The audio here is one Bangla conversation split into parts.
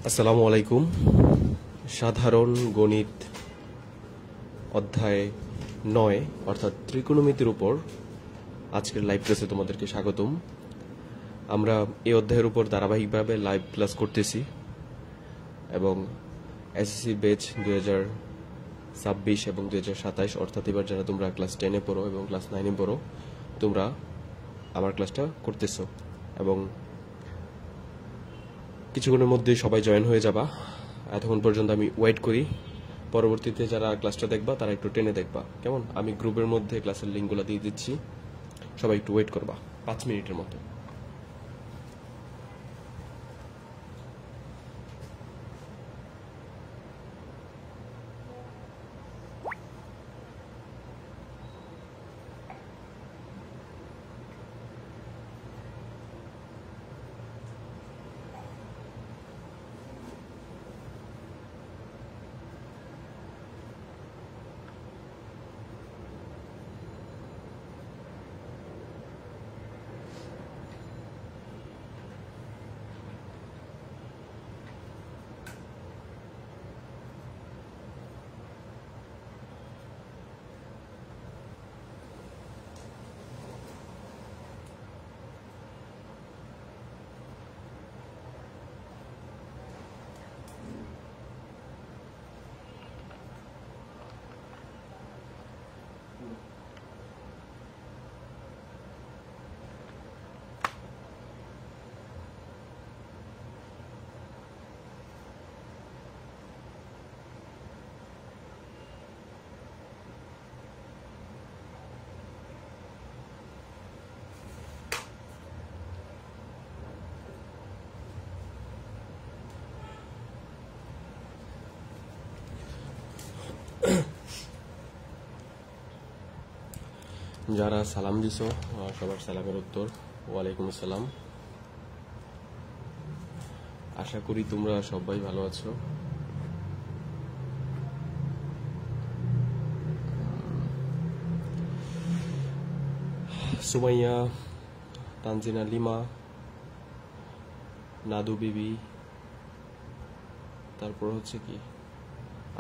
আসসালামু আলাইকুম। সাধারণ গণিত অধ্যায় 9 অর্থাৎ ত্রিকোণমিতির উপর আজকের লাইভ ক্লাসে তোমাদেরকে স্বাগতম। আমরা এই অধ্যায়ের উপর ধারাবাহিকভাবে লাইভ ক্লাস করতেছি এবং এসএসসি ব্যাচ 2026 এবং 2027 অর্থাৎ এবার যারা তোমরা ক্লাস 10-এ পড়ো এবং ক্লাস 9-এ পড়ো তোমরা আমার ক্লাসটা করতেছো এবং কিছুক্ষণের মধ্যে সবাই জয়েন হয়ে যাবা। এতক্ষণ পর্যন্ত আমি ওয়েট করি, পরবর্তীতে যারা ক্লাসটা দেখবা তারা একটু টেনে দেখবা, কেমন? আমি গ্রুপের মধ্যে ক্লাসের লিঙ্কগুলো দিয়ে দিচ্ছি, সবাই একটু ওয়েট করবা 5 মিনিটের মতো। যারা সালাম দিছো সবার সালামের উত্তর ওয়ালাইকুম আসসালাম। আশা করি তোমরা সবাই ভালো আছো। সুমাইয়া, তানজিনা লিমা, নাদু বিবি, তারপর হচ্ছে কি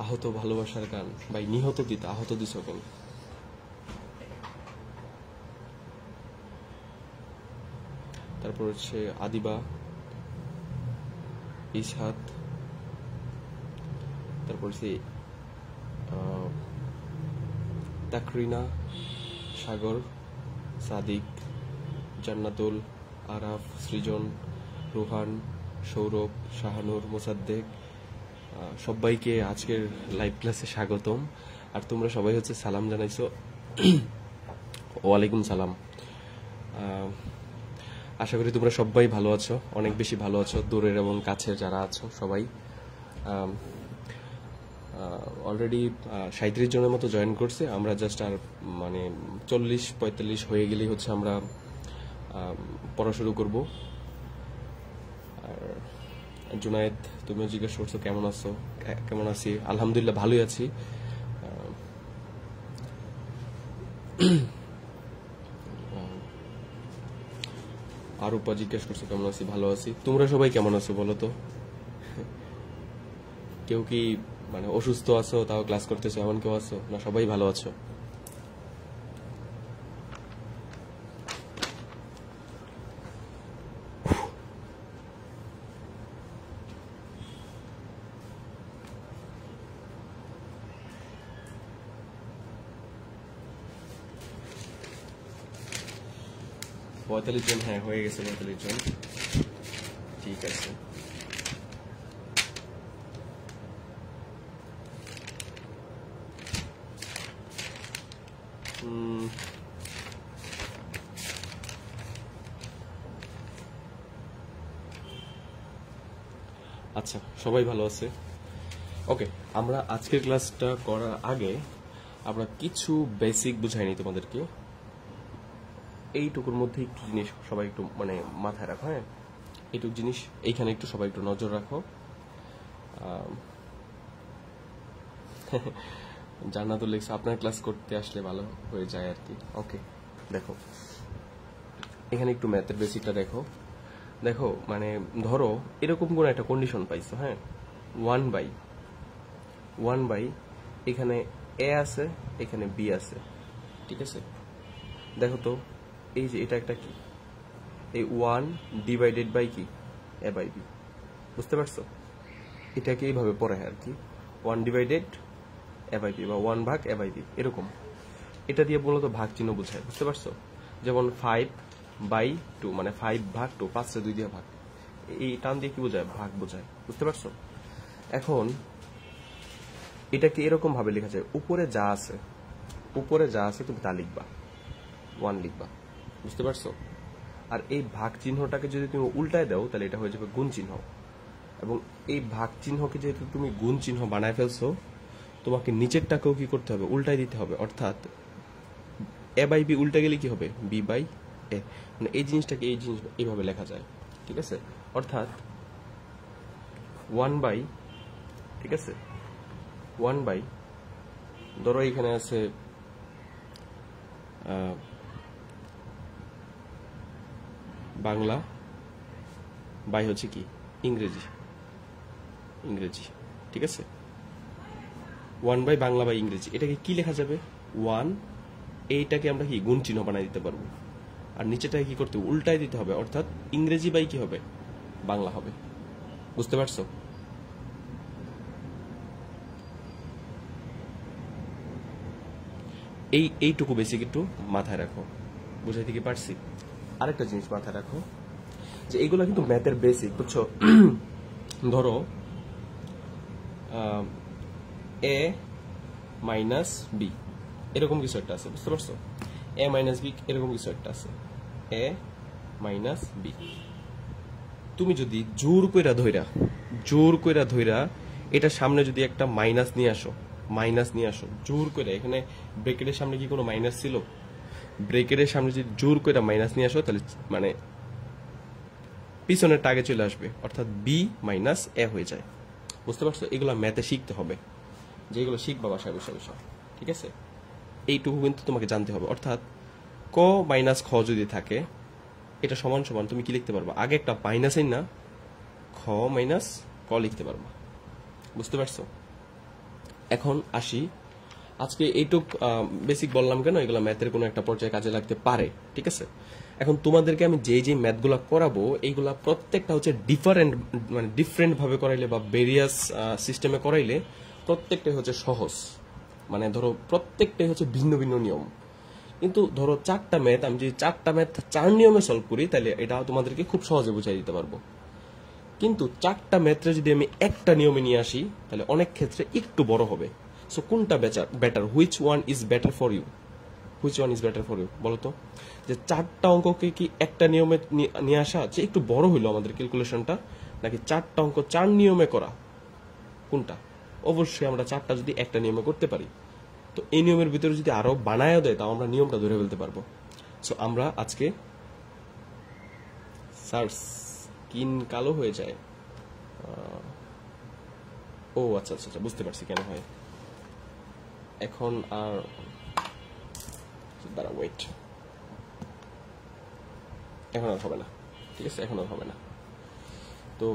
আহত ভালোবাসার গান। ভাই নিহত দিতে আহত দিছ কেন? তারপর হচ্ছে আদিবা, ইসহাত, তারপর হচ্ছে তাকরিনা, সাগর, সাদিক, জান্নাতুল, আরাফ, সৃজন, রুহান, সৌরভ, শাহানুর, মোসাদ্দেক, সবাইকে আজকের লাইভ ক্লাসে স্বাগতম। আর তোমরা সবাই হচ্ছে সালাম জানাইছো, ওয়ালাইকুম সালাম। আশা করি তোমরা সবাই ভালো আছো, অনেক বেশি ভালো আছো, দূরের এবং কাছের যারা আছো সবাই। অলরেডি 37 জনের মতো জয়েন করছে। আমরা জাস্ট আর মানে 40-45 হয়ে গেলেই হচ্ছে আমরা পড়া শুরু করব। আর জুনায়েদ, তুমিও জিজ্ঞেস করছো কেমন আছো। কেমন আছি? আলহামদুলিল্লাহ ভালোই আছি। আর উপা জিজ্ঞেস করছো কেমন আছি। ভালো আছি। তোমরা সবাই কেমন আছো বলো তো? কেউ কি মানে অসুস্থ আছো তাও ক্লাস করতেছো এমন কেউ আছো, না সবাই ভালো আছো? পঁয়তাল্লিশ জন, হ্যাঁ হয়ে গেছে 45 জন। ঠিক আছে। আচ্ছা, সবাই ভালো আছে। ওকে, আমরা আজকের ক্লাসটা করার আগে আমরা কিছু বেসিক বুঝাই নিই তোমাদেরকে। এইটুকুর মধ্যে একটু জিনিস সবাই একটু মানে মাথায় রাখো। হ্যাঁ, এইটুকু জিনিস এইখানে একটু সবাই একটু নজর রাখো। জান্নাতুল লিখছে আপনার ক্লাস করতে আসলে ভালো হয়ে যায় আর কি। ওকে, দেখো এখানে একটু ম্যাথের বেসিকটা দেখো। দেখো মানে ধরো এরকম কোন একটা কন্ডিশন পাইছো, হ্যাঁ, 1/1 এখানে এ আছে, এখানে বি আছে, ঠিক আছে। দেখো তো এই যে এটা একটা কি, এই 1 ডিভাইডেড বাই কি, এ বাই বি, বুঝতে পারছো? এটাকে এইভাবে পড়ে আর কি, 1 ডিভাইডেড এ বাই বি বা 1 ভাগ এ বাই বি, এরকম। এটা দিয়ে মূলত ভাগ চিহ্ন বোঝায়, বুঝতে পারছো? যেমন 5/2 মানে 5/2, 5/2 দিয়ে ভাগ, এই টান দিয়ে কি বোঝায়, ভাগ বোঝায়, বুঝতে পারছো? এখন এটাকে এরকম ভাবে লেখা যায়, উপরে যা আছে তুমি তা লিখবা, 1 লিখবা, বুঝতে পারছো? আর এই ভাগ চিহ্নটাকে যদি তুমি উল্টায় দাও তাহলে এটা হয়ে যাবে গুণ চিহ্ন, এবং এই ভাগ চিহ্নকে যেহেতু তুমি গুণ চিহ্ন বানায় ফেলছো, তোমাকে নিচেরটাকেও কি করতে হবে, উল্টায় দিতে হবে। অর্থাৎ এ বাই বি উল্টে গেলে কি হবে, বি বাই এ, মানে এই জিনিসটাকে এই জিনিস এইভাবে লেখা যায়, ঠিক আছে। অর্থাৎ 1/, ঠিক আছে, 1/, ধরো এখানে আছে বাংলা বাই হচ্ছে কি, ইংরেজি, ঠিক আছে। 1/, বাংলা বাই ইংরেজি, এটাকে কি লেখা যাবে, 1, এইটাকে আমরা কি গুণ চিহ্ন বানাই দিতে পারবো, আর নিচেটাকে কি করতে হবে, উল্টাই দিতে হবে, অর্থাৎ ইংরেজি বাই কি হবে, বাংলা হবে, বুঝতে পারছো? এইটুকু বেসিক একটু মাথায় রাখো, বুঝাইতে কি পারছি? আরেকটা জিনিস মাথায় রাখো, যে এইগুলো কিন্তু ম্যাথের বেসিক, বুঝছো? ধরো এ মাইনাস বি এরকম কিছু একটা আছে, বুঝতে পারছো? এ মাইনাস বি এরকম কিছু একটা আছে, এ মাইনাস বি। তুমি যদি জোর কইরা ধইরা এটা সামনে যদি একটা মাইনাস নিয়ে আসো জোর কইরা, এখানে ব্রেকেটের সামনে কি কোনো মাইনাস ছিল? ব্রেকেটের সামনে যদি জোর কইরা মাইনাস নিয়ে আসো তাহলে মানে পিছনের টাগে চলে আসবে, অর্থাৎ বি মাইনাস এ হয়ে যায়, বুঝতে পারছো? এগুলো ম্যাথে শিখতে হবে, যেগুলো শিখবা বাসায় বসে, ঠিক আছে। এইটুকু কিন্তু তোমাকে জানতে হবে। অর্থাৎ ক মাইনাস খ যদি থাকে, এটা সমান সমান তুমি কি লিখতে পারবা, আগে একটা মাইনাসই না, খ মাইনাস ক লিখতে পারবা, বুঝতে পারছো? এখন আসি, আজকে এইটুক বেসিক বললাম কেন, এগুলো ম্যাথের কোনো একটা পর্যায়ে কাজে লাগতে পারে, ঠিক আছে। এখন তোমাদেরকে আমি যে ম্যাথগুলো করাবো, এইগুলা প্রত্যেকটা হচ্ছে ডিফারেন্ট ভাবে করাইলে বা ভেরিয়াস সিস্টেমে করাইলে প্রত্যেকটাই হচ্ছে সহজ, মানে ধরো প্রত্যেকটাই হচ্ছে ভিন্ন ভিন্ন নিয়ম। কিন্তু ধরো 4টা ম্যাথ, আমি যদি 4টা ম্যাথ 4 নিয়মে সলভ করি তাহলে এটা তোমাদেরকে খুব সহজে বুঝাই দিতে পারবো। কিন্তু 4টা ম্যাথে যদি আমি একটা নিয়মে নিয়ে আসি তাহলে অনেক ক্ষেত্রে একটু বড় হবে। সো কোনটা better, which one is better for you, বলো তো? যে 4টা অঙ্ককে কি একটা নিয়মে নিয়ে আসা যে একটু বড় হইলো আমাদের ক্যালকুলেশনটা, নাকি 4টা অঙ্ক 4 নিয়মে করা, কোনটা? অবশ্যই আমরা 4টা যদি একটা নিয়মে করতে পারি, তো এই নিয়মের ভিতরে যদি আরো বানায়ও দেয় তাও আমরা নিয়মটা ধরে ফেলতে পারবো। সো আমরা আজকে স্কিন কালো হয়ে যায়, ও আচ্ছা আচ্ছা আচ্ছা, বুঝতে পারছি কেন হয়। এখন আর দাঁড়া, ওয়েট, এখন আর হবে না, ঠিক আছে, এখন আর হবে না। তো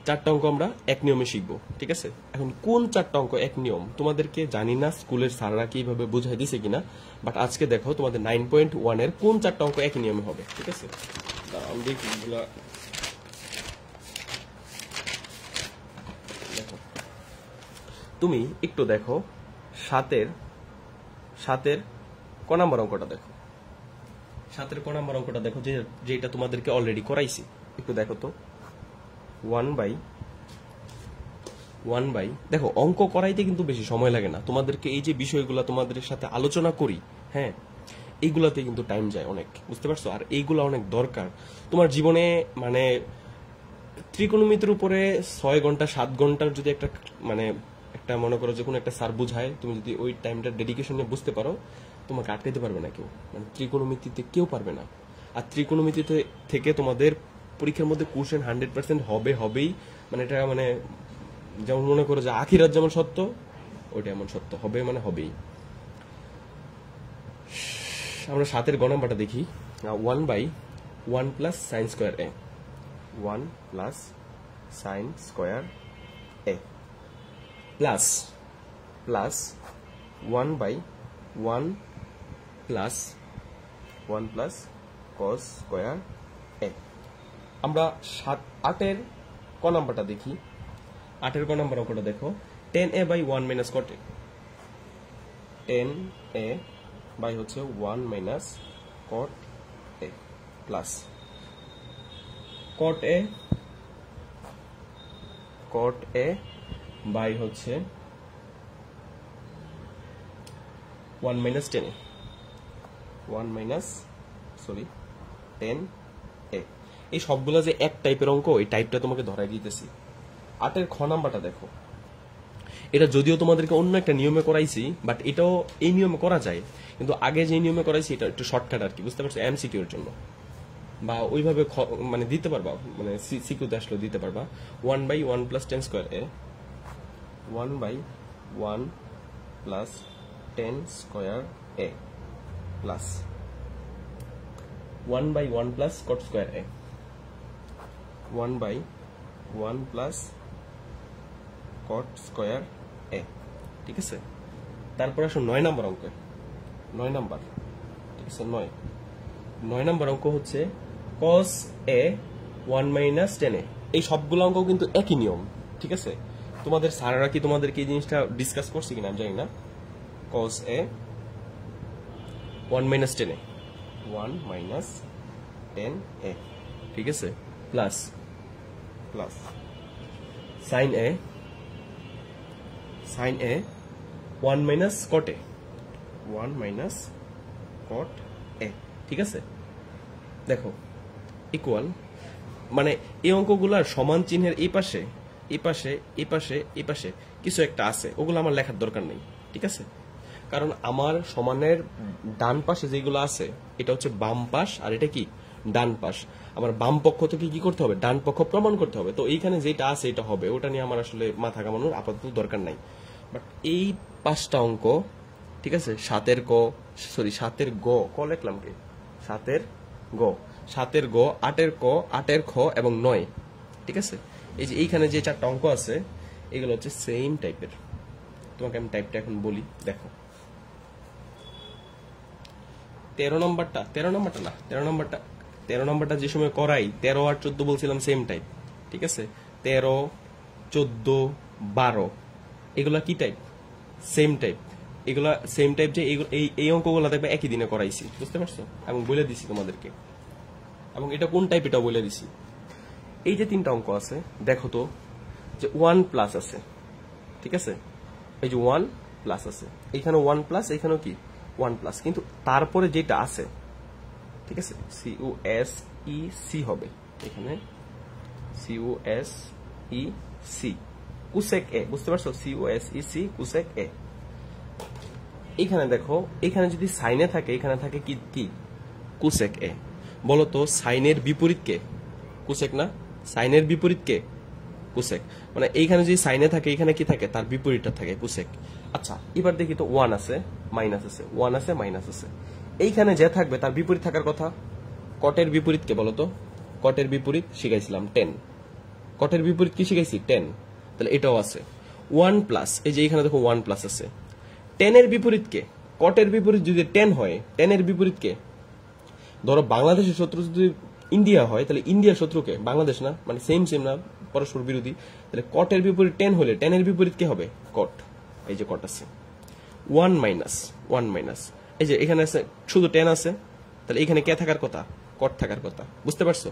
4টা অঙ্ক আমরা এক নিয়মে শিখবো, ঠিক আছে। এখন কোন 4টা অঙ্ক এক নিয়ম তোমাদেরকে জানি না স্কুলের স্যাররা কিভাবে বুঝাই দিছে কিনা, বাট আজকে দেখো তোমাদের 9.1 এর কোন 4টা অঙ্ক এক নিয়মে হবে, ঠিক আছে। আমি দেখি দেখো, তুমি একটু দেখো 7-এর ক নাম্বার অঙ্কটা দেখো, 7-এর ক নাম্বার অঙ্কটা দেখো, যেটা তোমাদেরকে অলরেডি করাইছি, একটু দেখো তো। 1/, দেখো অঙ্ক করাইতে কিন্তু বেশি সময় লাগে না, তোমাদেরকে এই যে বিষয়গুলো তোমাদের সাথে আলোচনা করি, হ্যাঁ, এইগুলাতে কিন্তু টাইম যায় অনেক, বুঝতে পারছো? আর এইগুলা অনেক দরকার তোমার জীবনে, মানে ত্রিকোণমিতির উপরে 6 ঘন্টা 7 ঘন্টার যদি একটা একটা মনে করো যে কোনো একটা স্যার বুঝায়, তুমি যদি ওই টাইমটা ডেডিকেশন নিয়ে বুঝতে পারো, তোমাকে আটকাইতে পারবে না কেউ, মানে ত্রিকোণমিতিতে কেউ পারবে না। আর ত্রিকোণমিতিতে থেকে তোমাদের পরীক্ষার মধ্যে কোশ্চেন 100% হবেই, মানে এটা মানে যেমন মনে করো যে আখিরাত যেমন সত্য, ওইটা এমন সত্য হবে, মানে হবেই। আমরা 7-এর গ নাম্বারটা দেখি। 1/, 1 plus sine square A, 1 plus sine square A plus plus 1 by 1 plus 1 plus cos square A. আমরা 8-এর ক নাম্বারটা দেখি। 8-এর ক নাম্বার অঙ্কটা দেখো, 10a by 1 minus cot a, 10a by হচ্ছে 1 minus cot a plus cot a by হচ্ছে 1 মাইনাস 10a, 1 মাইনাস 10a। এই সবগুলো যে এক টাইপের অঙ্ক, এই টাইপটা তোমাকে ধরাই দিতেছি। 8-এর খ নাম্বারটা দেখো, এটা যদিও তোমাদেরকে অন্য একটা নিয়মে করাইছি, বাট এটাও এই নিয়মে করা যায়, কিন্তু আগে যে নিয়মে করাইছি এটা একটু শর্টকাট আর কি, বুঝতে পারছো, এমসিকিউর জন্য, বা ওইভাবে মানে দিতে পারবা, মানে সিকিউতে আসলে দিতে পারবা। 1 by 1 plus 10 square A, 1 by 1 plus 10 square A plus 1 by 1 plus cot square A, 1 by 1 plus cot square A. ঠিক আছে, তারপর আসো 9 নম্বর অঙ্ক, 9 নাম্বার, ঠিক আছে, 9 নম্বর অঙ্ক হচ্ছে কস এ 1 মাইনাস 10a। এই সবগুলো অঙ্ক কিন্তু একই নিয়ম, ঠিক আছে। তোমাদের স্যাররা কি তোমাদেরকে এই জিনিসটা ডিসকাস করছে কিনা আমি জানি না। কস এ 1 মাইনাস 10a, 1 মাইনাস 10a, ঠিক আছে, প্লাস প্লাস সাইন এ 1 মাইনাস কট এ, 1 মাইনাস কট এ, ঠিক আছে। দেখো ইকুয়াল, মানে এই অঙ্কগুলার সমান চিহ্নের এই পাশে এই পাশে এই পাশে এই পাশে কিছু একটা আছে, ওগুলো আমার লেখার দরকার নেই, ঠিক আছে। কারণ আমার সমানের ডান পাশে যেগুলো আছে এটা হচ্ছে বাম পাশ, আর এটা কি ডান পাশ। আমার বাম পক্ষ থেকে কি করতে হবে, ডান পক্ষ প্রমাণ করতে হবে। তো এইখানে যেটা আছে এটা হবে, ওটা নিয়ে আমার আসলে মাথা কামানোর আপাতত দরকার নাই। বাট এই 5টা অঙ্ক, ঠিক আছে, 7-এর গ লিখলাম কি, 7-এর গ, 8-এর ক, 8-এর খ এবং 9, ঠিক আছে। এই যে এইখানে যে 4টা অঙ্ক আছে এগুলো হচ্ছে সেম টাইপের। তোমাকে আমি টাইপটা এখন বলি, দেখো 13 নম্বরটা যে সময় করাই 13 আর 14 বলছিলাম সেম টাইপ, ঠিক আছে। 13, 14, 12 এগুলা কি টাইপ, সেম টাইপ। এগুলা সেম টাইপ, যে এই অঙ্কগুলো দেখবে একই দিনে করাইছি, বুঝতে পারছো, এবং বলে দিছি তোমাদেরকে, এবং এটা কোন টাইপ এটাও বলে দিছি। এই যে 3টা অঙ্ক আছে দেখো তো, যে 1 প্লাস আছে, ঠিক আছে, এই যে 1 প্লাস আছে, এইখানে 1 প্লাস, এইখানেও কি 1 প্লাস, কিন্তু তারপরে যেটা আছে, ঠিক আছে, CUSEC হবে এখানে, CUSEC কুসেক এ, বুঝতে পারছো, CUSEC কুসেক এ। এখানে দেখো, এখানে যদি সাইনে থাকে, এখানে থাকে কি কি কুসেক এ। বলো তো সাইনের বিপরীত কে, কুসেক না, সাইনের বিপরীত কে, কুসেক। মানে এইখানে যদি সাইনে থাকে, এখানে কি থাকে, তার বিপরীতটা থাকে কুসেক। আচ্ছা এবার দেখি তো, 1 আছে, মাইনাস আছে, 1 আছে, মাইনাস আছে, এইখানে যে থাকবে তার বিপরীত থাকার কথা। কটের বিপরীত কে বলতো, কটের বিপরীত শিখাইছিলাম 10, কটের বিপরীত কি শিখাইছি 10, তাহলে এটাও আছে। 1 প্লাস, এই যে এখানে দেখো 1 প্লাস আছে। 10-এর বিপরীত কে, কটের বিপরীত যদি 10 হয়, 10-এর বিপরীত কে, ধরো বাংলাদেশের শত্রু যদি ইন্ডিয়া হয়, তাহলে ইন্ডিয়ার শত্রুকে বাংলাদেশ না, মানে সেম না, পরস্পর বিরোধী। তাহলে কটের বিপরীত 10 হলে 10-এর বিপরীত কে হবে, কট। এই যে কট আছে, 1 মাইনাস, এই যে এখানে আছে শুধু 10 আছে, তাহলে এখানে কে থাকার কথা, কট থাকার কথা, বুঝতে পারছো।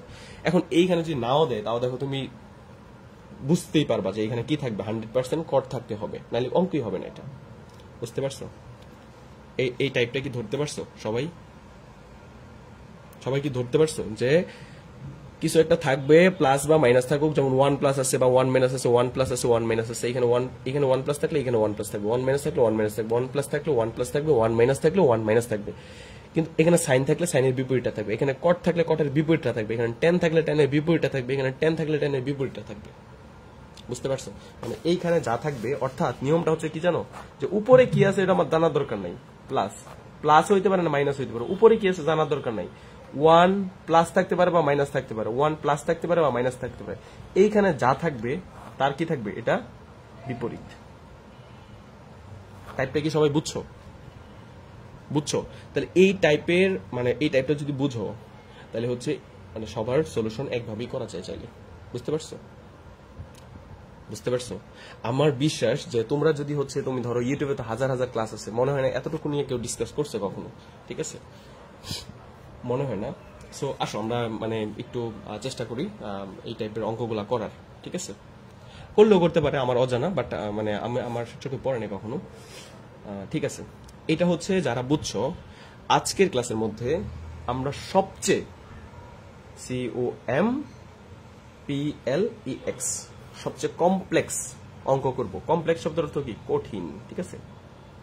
এখন এইখানে যদি নাও দেয়, তাও দেখো তুমি বুঝতেই পারবা যে এখানে কি থাকবে, 100% কট থাকতে হবে, নাহলে অঙ্কই হবে না এটা, বুঝতে পারছো। এই টাইপটা কি ধরতে পারছো সবাই কি ধরতে পারছো, যে কিছু একটা থাকবে, প্লাস বা মাইনাস থাকুক, যেমন 1 প্লাস আছে বা 1 মাইনাস আছে, 1 প্লাস আছে, 1 মাইনাস আছে, এখানে 1 প্লাস থাকলে এখানে 1 প্লাস থাকবে, 1 মাইনাস থাকলে 1 মাইনাস থাকবে, 1 প্লাস থাকলে 1 প্লাস থাকবে, 1 মাইনাস থাকলে 1 মাইনাস থাকবে। কিন্তু এখানে সাইন থাকলে সাইনের বিপরীতটা থাকবে, এখানে কট থাকলে কটের বিপরীতটা থাকবে, এখানে 10 থাকলে 10-এর বিপরীতটা থাকবে, এখানে 10 থাকলে 10-এর বিপরীতটা থাকবে, বুঝতে পারছো। মানে এইখানে যা থাকবে, অর্থাৎ নিয়মটা হচ্ছে কি জানো, যে উপরে কি আছে এটা আমার জানার দরকার নাই, প্লাস হইতে পারে না, মাইনাস হইতে পারে, উপরে কি আছে জানার দরকার নাই, ওয়ান প্লাস থাকতে পারে বা মাইনাস থাকতে পারে, ওয়ান প্লাস থাকতে পারে বা মাইনাস থাকতে পারে। এইখানে যা থাকবে তার কি থাকবে, এটা বিপরীত। টাইপটা কি সবাই বুঝছো? বুঝছো? তাহলে এই টাইপের মানে এই টাইপটা যদি বুঝো তাহলে হচ্ছে মানে সবার সলিউশন একভাবেই করা যায় চাইলে। বুঝতে পারছো? বুঝতে পারছো? আমার বিশ্বাস যে তোমরা যদি হচ্ছে তুমি ধরো ইউটিউবে তো হাজার হাজার ক্লাস আছে, মনে হয় না এতটুকু নিয়ে কেউ ডিসকাস করছে কখনো, ঠিক আছে? মনে হয় না। সো আসো আমরা মানে একটু চেষ্টা করি এই টাইপের অঙ্কগুলা করার, ঠিক আছে? করলেও করতে পারে আমার অজানা, বাট মানে আমি আমার চোখে পড়ে নাই কখনো, ঠিক আছে? এটা হচ্ছে যারা বুঝছো আজকের ক্লাসের মধ্যে আমরা সবচেয়ে COMPLEX সবচেয়ে কমপ্লেক্স অঙ্ক করব। কমপ্লেক্স শব্দের অর্থ কি? কঠিন, ঠিক আছে?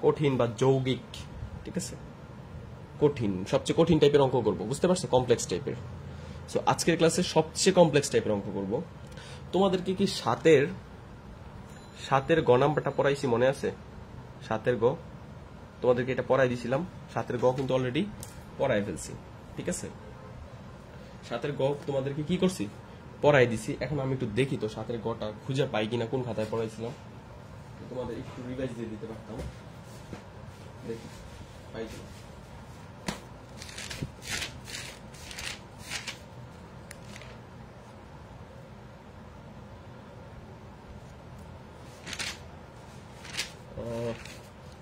কঠিন বা যৌগিক, ঠিক আছে? কঠিন, সবচেয়ে কঠিন টাইপের অঙ্ক করব, বুঝতে পারছো? কমপ্লেক্স টাইপের। সো আজকের ক্লাসে সবচেয়ে কমপ্লেক্স টাইপের অঙ্ক করব। তোমাদেরকে কি সাতের গ নাম্বারটা পড়াইছি মনে আছে? সাতের গ তোমাদেরকে এটা পড়াই দিছিলাম। সাতের গ কিন্তু অলরেডি পড়াই ফেলছি, ঠিক আছে? সাতের গ তোমাদেরকে কি করছি? পড়াই দিছি। এখন আমি একটু দেখি তো সাতের গটা খুঁজে পাই কিনা, কোন খাতায় পড়াইছিলাম। তোমাদের একটু রিভাইজ দিয়ে দিতে পারতাম, দেখি পাই কিনা।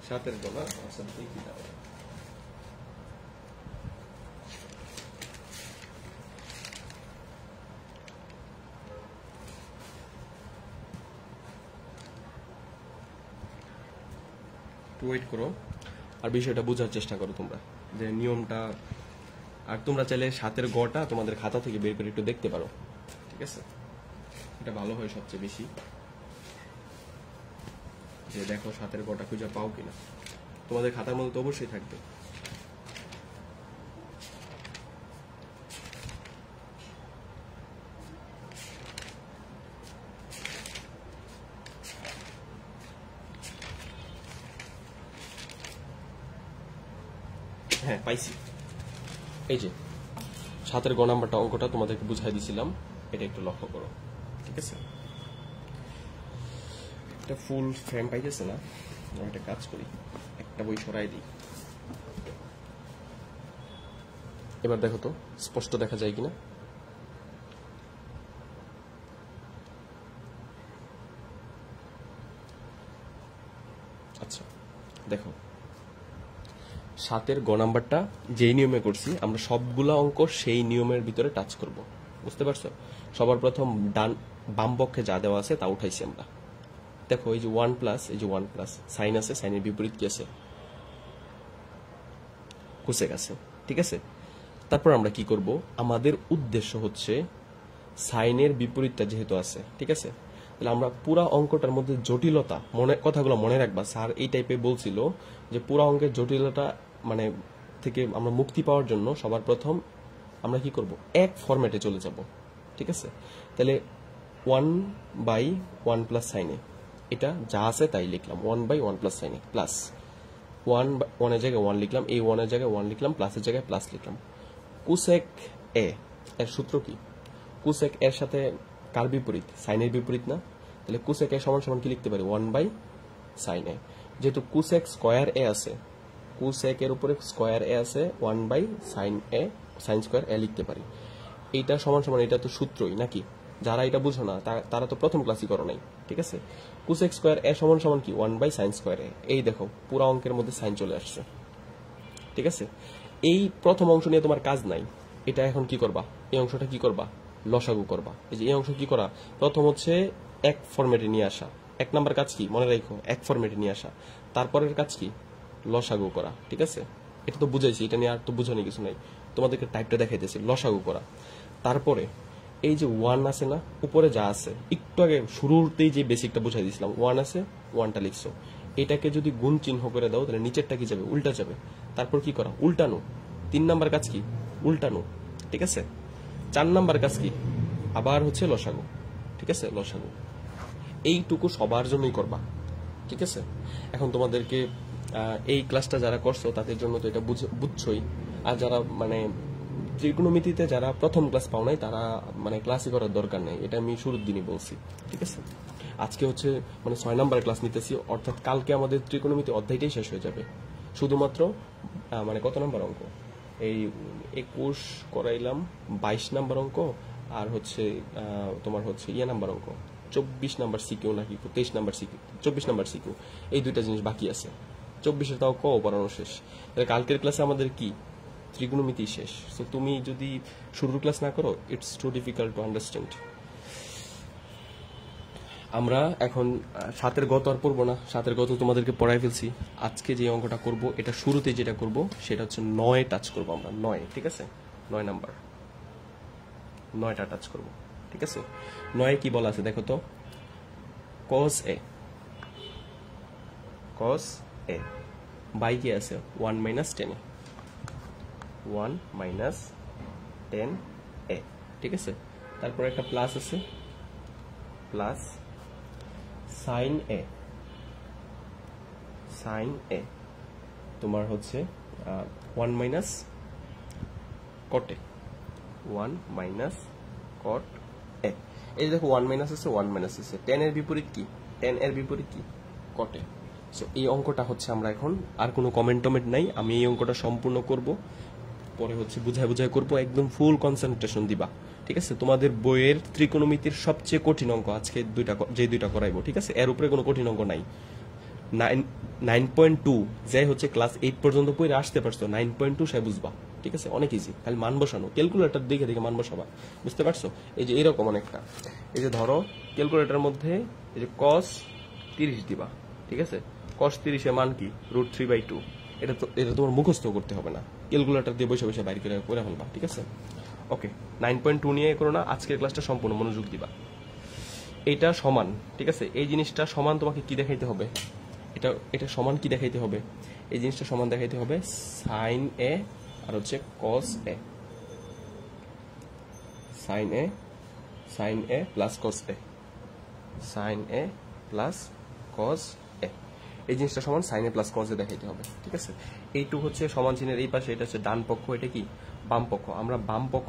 সাতের গ না, আচ্ছা দেখি তাহলে। ওয়েট করো আর বিষয়টা বোঝার চেষ্টা করো তোমরা, যে নিয়মটা। আর তোমরা চাইলে সাতের গটা তোমাদের খাতা থেকে বের করে একটু দেখতে পারো, ঠিক আছে? এটা ভালো হয় সবচেয়ে বেশি, যে দেখো সাতের গটা খুঁজে পাও কিনা। তোমাদের খাতার মধ্যে তো অবশ্যই থাকবে। হ্যাঁ পাইছি, এই যে সাতের গ নাম্বারটা অঙ্কটা তোমাদেরকে বুঝাই দিছিলাম, এটা একটু লক্ষ্য করো, ঠিক আছে? এটা ফুল ফ্রেম পাইতেছে না, আমি একটা কাজ করি, একটা বই সরাই দিই। এবার দেখো তো স্পষ্ট দেখা যায় কিনা। আচ্ছা দেখো, সাতের গ নাম্বারটা যেই নিয়মে করছি আমরা সবগুলা অঙ্ক সেই নিয়মের ভিতরে টাচ করব, বুঝতে পারছো? সবার প্রথম বাম পক্ষে যা দেওয়া আছে তা উঠাইছি আমরা। দেখো এই যে ওয়ান প্লাস, এই যে ওয়ান প্লাস সাইন আছে, সাইনের বিপরীত কি আছে? কোসেক আছে, ঠিক আছে? তারপর আমরা কি করব, আমাদের উদ্দেশ্য হচ্ছে সাইনের বিপরীতটা যেহেতু আছে, ঠিক আছে? তাহলে আমরা পুরা অঙ্কটার মধ্যে জটিলতা কথাগুলো মনে রাখবা। স্যার এই টাইপে বলছিল যে পুরা অঙ্কের জটিলতা মানে থেকে আমরা মুক্তি পাওয়ার জন্য সবার প্রথম আমরা কি করব, এক ফরম্যাটে চলে যাব, ঠিক আছে? তাহলে 1/1 প্লাস সাইনে এটা যা আছে তাই লিখলাম, 1/1 প্লাস সাইনে প্লাস 1 এর জায়গায় 1 লিখলাম, এই 1 এর জায়গায় 1 লিখলাম, প্লাসের জায়গায় প্লাস লিখলাম। কোসেক এ এর সূত্র কি? কোসেক এর সাথে কার বিপরীত? সাইনের বিপরীত না? তাহলে কোসেক এ সমান সমান কি লিখতে পারি? 1/sin এ। যেহেতু কোসেক স্কয়ার এ আছে, কোসেক এর উপরে স্কয়ার এ আছে, 1/sin এ, সাইন স্কয়ার এ লিখতে পারি। এইটা সমান সমান, এটা তো সূত্রই নাকি? যারা এটা বুঝো না তারা তো প্রথম ক্লাসই করো নাই, ঠিক আছে? কোসেক স্কয়ার এ সমান সমান কি? 1/sin স্কয়ার এ। এই দেখো পুরো অঙ্কের মধ্যে সাইন চলে আসছে, ঠিক আছে? এই প্রথম অংশ নিয়ে তোমার কাজ নাই। এটা এখন কি করবা? এই অংশটা কি করবা? লসাগু করবা। এই যে এই অংশ কি করা? প্রথম হচ্ছে এক ফরম্যাটে নিয়ে আসা। এক নাম্বার কাজ কি মনে রাখো? এক ফরম্যাটে নিয়ে আসা। তারপরের কাজ কি? লসাগু করা, ঠিক আছে? এটা তো বুঝাইছি, এটা নিয়ে আর তো বুঝানি কিছু নাই, তোমাদেরকে টাইপটা দেখাইতেছি, লসাগু করা। তারপরে এই যে ওয়ান আছে না, উপরে যা আছে, একটু আগে শুরুতেই যে বেসিকটা বুঝাই দিয়েছিলাম, ওয়ান আছে, ওয়ানটা লিখছো, এটাকে যদি গুণ চিহ্ন করে দাও তাহলে নিচেরটা কি যাবে? উল্টা যাবে। তারপর কি করা? উল্টানো। 3 নাম্বার কাজ কি? উল্টানো, ঠিক আছে? 4 নাম্বার কাজ কি? আবার হচ্ছে লসাগু, ঠিক আছে? লসাগু। এইটুকু সবার জন্যই করবা, ঠিক আছে? এখন তোমাদেরকে এই ক্লাসটা যারা করছো তাদের জন্য তো এটা বুঝছোই। আর যারা মানে ত্রিকোণমিতিতে যারা প্রথম ক্লাস পাও নাই তারা মানে ক্লাসই করার দরকার নেই, এটা আমি শুরুর দিনই বলছি, ঠিক আছে। আজকে হচ্ছে মানে 6 নাম্বার ক্লাস নিতেছি, অর্থাৎ কালকে আমাদের ত্রিকোণমিতি অধ্যায়টাই শেষ হয়ে যাবে। শুধুমাত্র মানে কত নাম্বার অঙ্ক, এই 21 করাইলাম, 22 নাম্বার অঙ্ক, আর হচ্ছে তোমার হচ্ছে নাম্বার অঙ্ক 24 নাম্বার সিকিউ নাকি 23 নাম্বার সিকিউ, 24 নাম্বার সিকিউ, এই দুইটা জিনিস বাকি আছে। 24-এর তাও পড়ানো শেষ। তাহলে কালকের ক্লাসে আমাদের কি ত্রিকোণমিতি শেষ। সো তুমি যদি শুরুর ক্লাস না করো, it's too difficult to understand. আমরা এখন 7-এর গত আর পড়বো না, 7-এর গত তোমাদেরকে পড়াই ফেলছি। আজকে যে অঙ্কটা করব, এটা শুরুতে যেটা করব সেটা হচ্ছে 9 টাচ করব আমরা, 9, ঠিক আছে, 9 নাম্বার, 9টা টাচ করব, ঠিক আছে। 9 কি বলা আছে দেখো তো, cos a, cos a by কি আছে 1 মাইনাস 10a, 1 মাইনাস 10a, ঠিক আছে। তারপর একটা প্লাস আছে, প্লাস সাইন এ, সাইন এ তোমার হচ্ছে 1 মাইনাস কট এ, 1 মাইনাস কট এ। এই দেখো 1 মাইনাস আছে, 1 মাইনাস আছে, 10 এর বিপরীত কি, 10 এর বিপরীত কি, কট এ। সো এই অঙ্কটা হচ্ছে আমরা এখন, আর কোনো কমেন্ট টমেন্ট নাই, আমি এই অঙ্কটা সম্পূর্ণ করব, পরে হচ্ছে বুঝায় বুঝায় করব, একদম ফুল কনসেন্ট্রেশন দিবা, ঠিক আছে। তোমাদের বইয়ের ত্রিকোণমিতির সবচেয়ে কঠিন অঙ্ক আজকে যে দুইটা করাইবো, ঠিক আছে, এর উপরে কোনো কঠিন অঙ্ক নাই। 9.2 যাই হচ্ছে ক্লাস 8 পর্যন্ত পড়ে আসতে পারছো, 9.2 সে বুঝবা, ঠিক আছে, অনেক ইজি, খালি মান বসানো, ক্যালকুলেটর দেখে দেখে মান বসাবা, বুঝতে পারছো। এই যে এরকম অনেকটা, এই যে ধরো ক্যালকুলেটরের মধ্যে এই যে cos 30 দিবা, ঠিক আছে, cos 30 এর মান কি √3/2, এটা তোমার মুখস্থ করতে হবে না, ক্যালকুলেটর দিয়ে বসে বসে বাইরে করে ফেলবা, ঠিক আছে। ওকে, 9.2 নিয়ে করো না, আজকের ক্লাসটা সম্পূর্ণ মনোযোগ দিবা। এটা সমান, ঠিক আছে, এই জিনিসটা সমান তোমাকে কি দেখাইতে হবে, এটা সমান কি দেখাইতে হবে, এই জিনিসটা সমান দেখাইতে হবে সাইন এ আর হচ্ছে cos A, sign A plus cos A, sign A plus cos এ, এই জিনিসটা সমান সাইন এ প্লাস cos এ দেখাইতে হবে, ঠিক আছে। এইটুকু হচ্ছে সমান চিহ্নের এই পাশে, এটা হচ্ছে ডান পক্ষ, এটা কি বাম পক্ষ। আমরা বাম পক্ষ